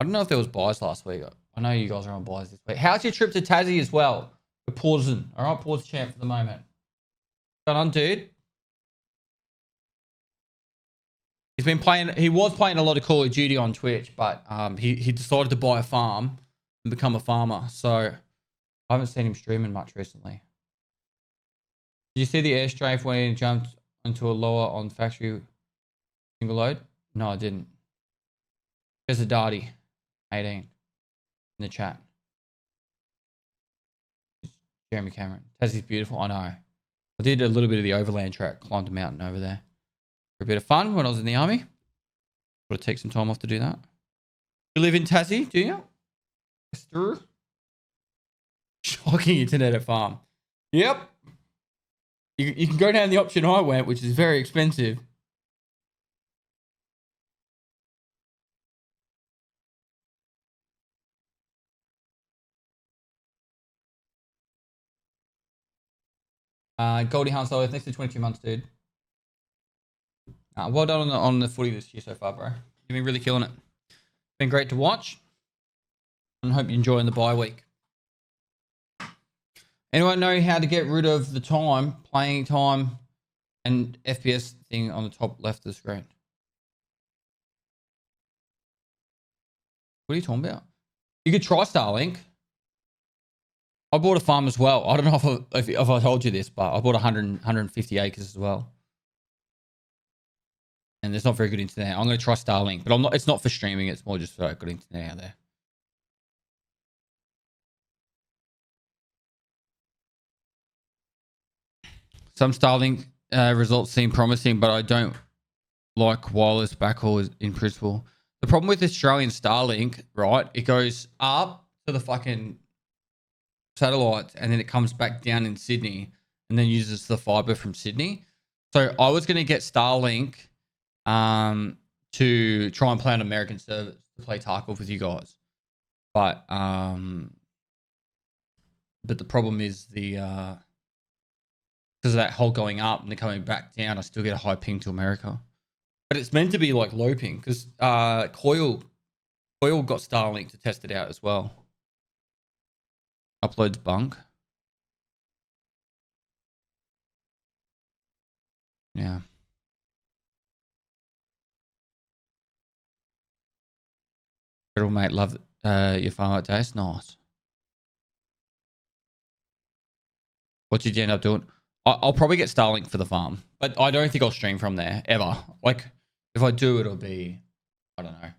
don't know if there was buys last week. I know you guys are on buys this week. How's your trip to Tassie as well? We're pausing. All right, pause champ for the moment. Got on, dude. He's been playing. He was playing a lot of Call of Duty on Twitch, but he decided to buy a farm and become a farmer. So I haven't seen him streaming much recently. Did you see the air strafe when he jumped into a lower on factory single load? No, I didn't. There's a Darty, 18, in the chat. Jeremy Cameron. Tassie's beautiful. I know. I did a little bit of the overland track, climbed a mountain over there for a bit of fun when I was in the army. Got to take some time off to do that. You live in Tassie, do you? Yes, sir. Shocking internet at farm. Yep. You can go down the option I went, which is very expensive. Goldie Hansel, thanks for 22 months, dude. Well done on the footy this year so far, bro. You've been really killing it. Been great to watch. And I hope you're enjoying the bye week. Anyone know how to get rid of the playing time, and FPS thing on the top left of the screen? What are you talking about? You could try Starlink. I bought a farm as well. I don't know if I told you this, but I bought 150 acres as well. And there's not very good internet. I'm going to try Starlink, but it's not for streaming. It's more just for good internet out there. Some Starlink results seem promising, but I don't like wireless backhaul in principle. The problem with Australian Starlink, right? It goes up to the fucking satellites and then it comes back down in Sydney and then uses the fiber from Sydney. So I was going to get Starlink to try and play on American servers to play Tarkov with you guys. But the problem is because of that whole going up and then coming back down, I still get a high ping to America. But it's meant to be like low ping because Coil got Starlink to test it out as well. Uploads bunk. Yeah. Little mate, love your farm updates. Nice. What did you end up doing? I'll probably get Starlink for the farm, but I don't think I'll stream from there ever. Like, if I do, it'll be, I don't know.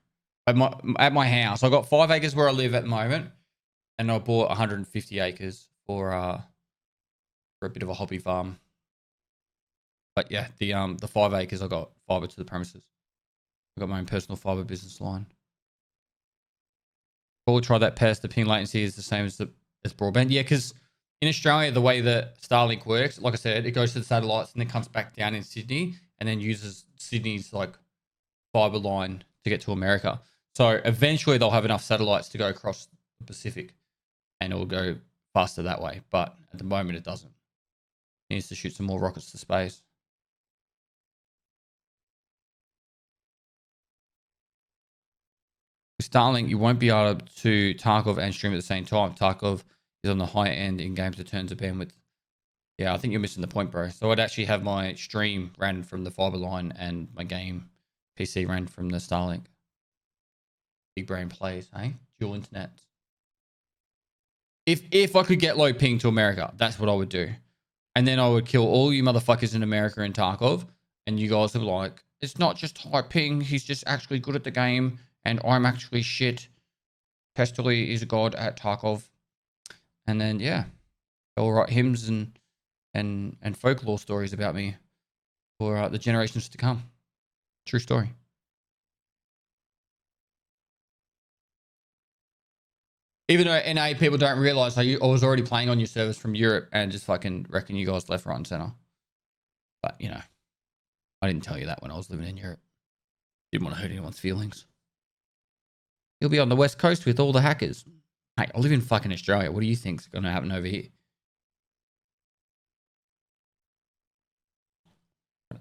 At my house, I got 5 acres where I live at the moment, and I bought 150 acres for a bit of a hobby farm. But yeah, the 5 acres I got fiber to the premises. I got my own personal fiber business line. We'll try that pest. The ping latency is the same as broadband. Yeah, because in Australia, the way that Starlink works, like I said, it goes to the satellites and then comes back down in Sydney and then uses Sydney's like fiber line to get to America. So eventually they'll have enough satellites to go across the Pacific and it'll go faster that way. But at the moment, it doesn't. It needs to shoot some more rockets to space. With Starlink, you won't be able to Tarkov and stream at the same time. Tarkov is on the high end in games that turns of bandwidth. Yeah, I think you're missing the point, bro. So I'd actually have my stream ran from the fiber line and my game PC ran from the Starlink. Big brain plays, eh? Dual internet. If I could get low ping to America, that's what I would do. And then I would kill all you motherfuckers in America in Tarkov. And you guys would be like, it's not just high ping. He's just actually good at the game. And I'm actually shit. Pestily is a god at Tarkov. And then, yeah, they'll write hymns and folklore stories about me for the generations to come. True story. Even though NA people don't realize I was already playing on your servers from Europe and just fucking reckon you guys left, right, and center. But, you know, I didn't tell you that when I was living in Europe. Didn't want to hurt anyone's feelings. You'll be on the West Coast with all the hackers. Hey, I live in fucking Australia. What do you think's going to happen over here?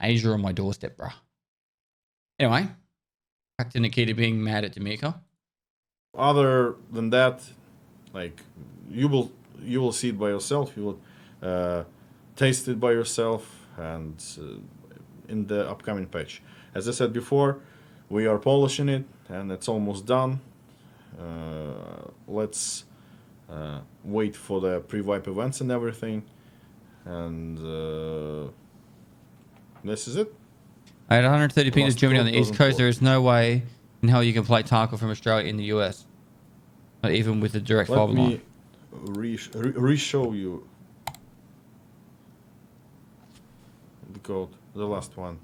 Asia on my doorstep, bruh. Anyway, back to Nikita being mad at D'Amico. Other than that, like you will see it by yourself. You will taste it by yourself, and in the upcoming patch. As I said before, we are polishing it, and it's almost done. Let's wait for the pre-wipe events and everything, and this is it. At 130 p to Last Germany on the code East doesn't Coast, work. there is no way in hell you can play Tarkov from Australia in the US. Not even with the direct Let fiber me line. re-show you the code, the last one.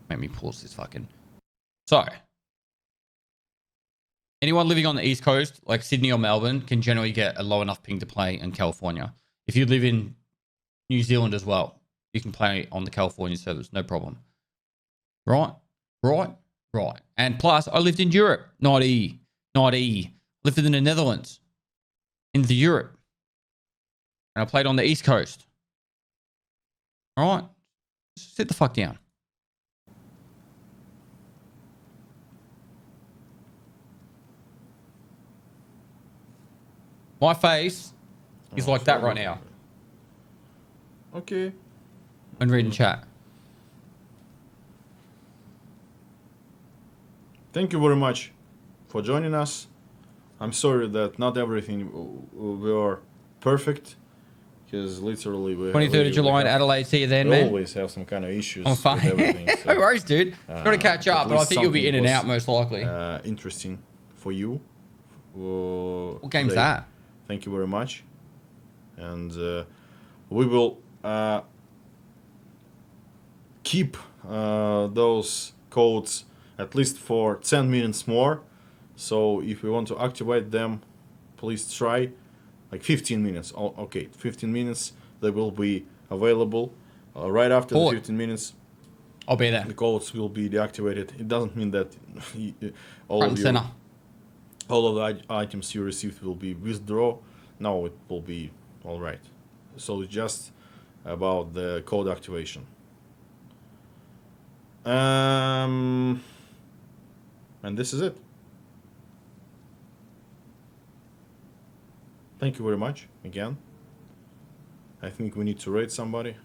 Make me pause this fucking. So, anyone living on the East Coast, like Sydney or Melbourne, can generally get a low enough ping to play in California. If you live in New Zealand as well, you can play on the California servers, no problem. Right. And plus, I lived in Europe, not lived in the Netherlands, in the Europe, and I played on the East Coast. All right, sit the fuck down. My face is like that right now. Okay. And reading chat. Thank you very much for joining us. I'm sorry that not everything were perfect, because literally we 23rd of July in have- Adelaide. See you then, we man. always have some kind of issues I'm with fine. everything. No worries, dude. Got to catch at up, but I least think you'll be in something and was, out most likely. Interesting for you. What game's today. that? Thank you very much, and we will keep those codes at least for 10 minutes more. So if you want to activate them, please try like 15 minutes. Oh, okay, 15 minutes. They will be available right after the 15 minutes. I'll be there. The codes will be deactivated. It doesn't mean that all Front of and center. all of the items you received will be withdrawn. No, it will be all right. So it's just about the code activation. And this is it. Thank you very much again. I think we need to rate somebody.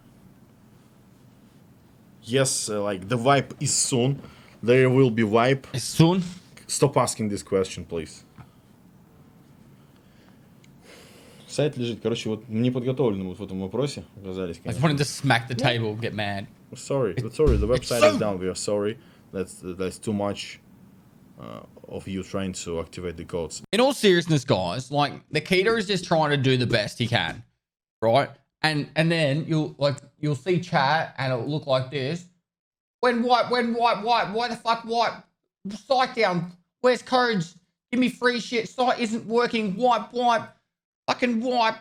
Yes, like the wipe is soon. There will be wipe. Soon? Stop asking this question, please. Сайт лежит. Короче, вот неподготовленным вот в этом вопросе оказались, I just конечно. wanted to smack the table and get mad. Sorry. The website so- is down. We are sorry. That's too much of you trying to activate the codes. In all seriousness, guys, like Nikita is just trying to do the best he can, right? And then you'll see chat and it'll look like this. When wipe, why the fuck wipe? Site down. Where's codes? Give me free shit. Site isn't working. Wipe. Fucking wipe.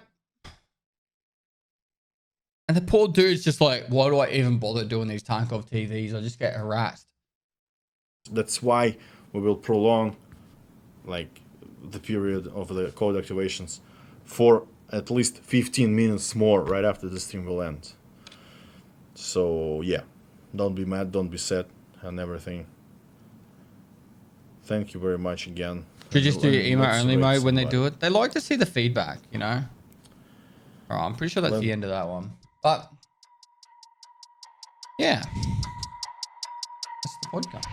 And the poor dude's just like, why do I even bother doing these Tarkov TVs? I just get harassed. That's why we will prolong like the period of the code activations for at least 15 minutes more right after the stream will end. So yeah, don't be mad, don't be sad and everything. Thank you very much again. Should you just do your email Let's only rate mode when they somebody. do it? They like to see the feedback, you know? Alright, I'm pretty sure that's the end of that one. But yeah. That's the podcast.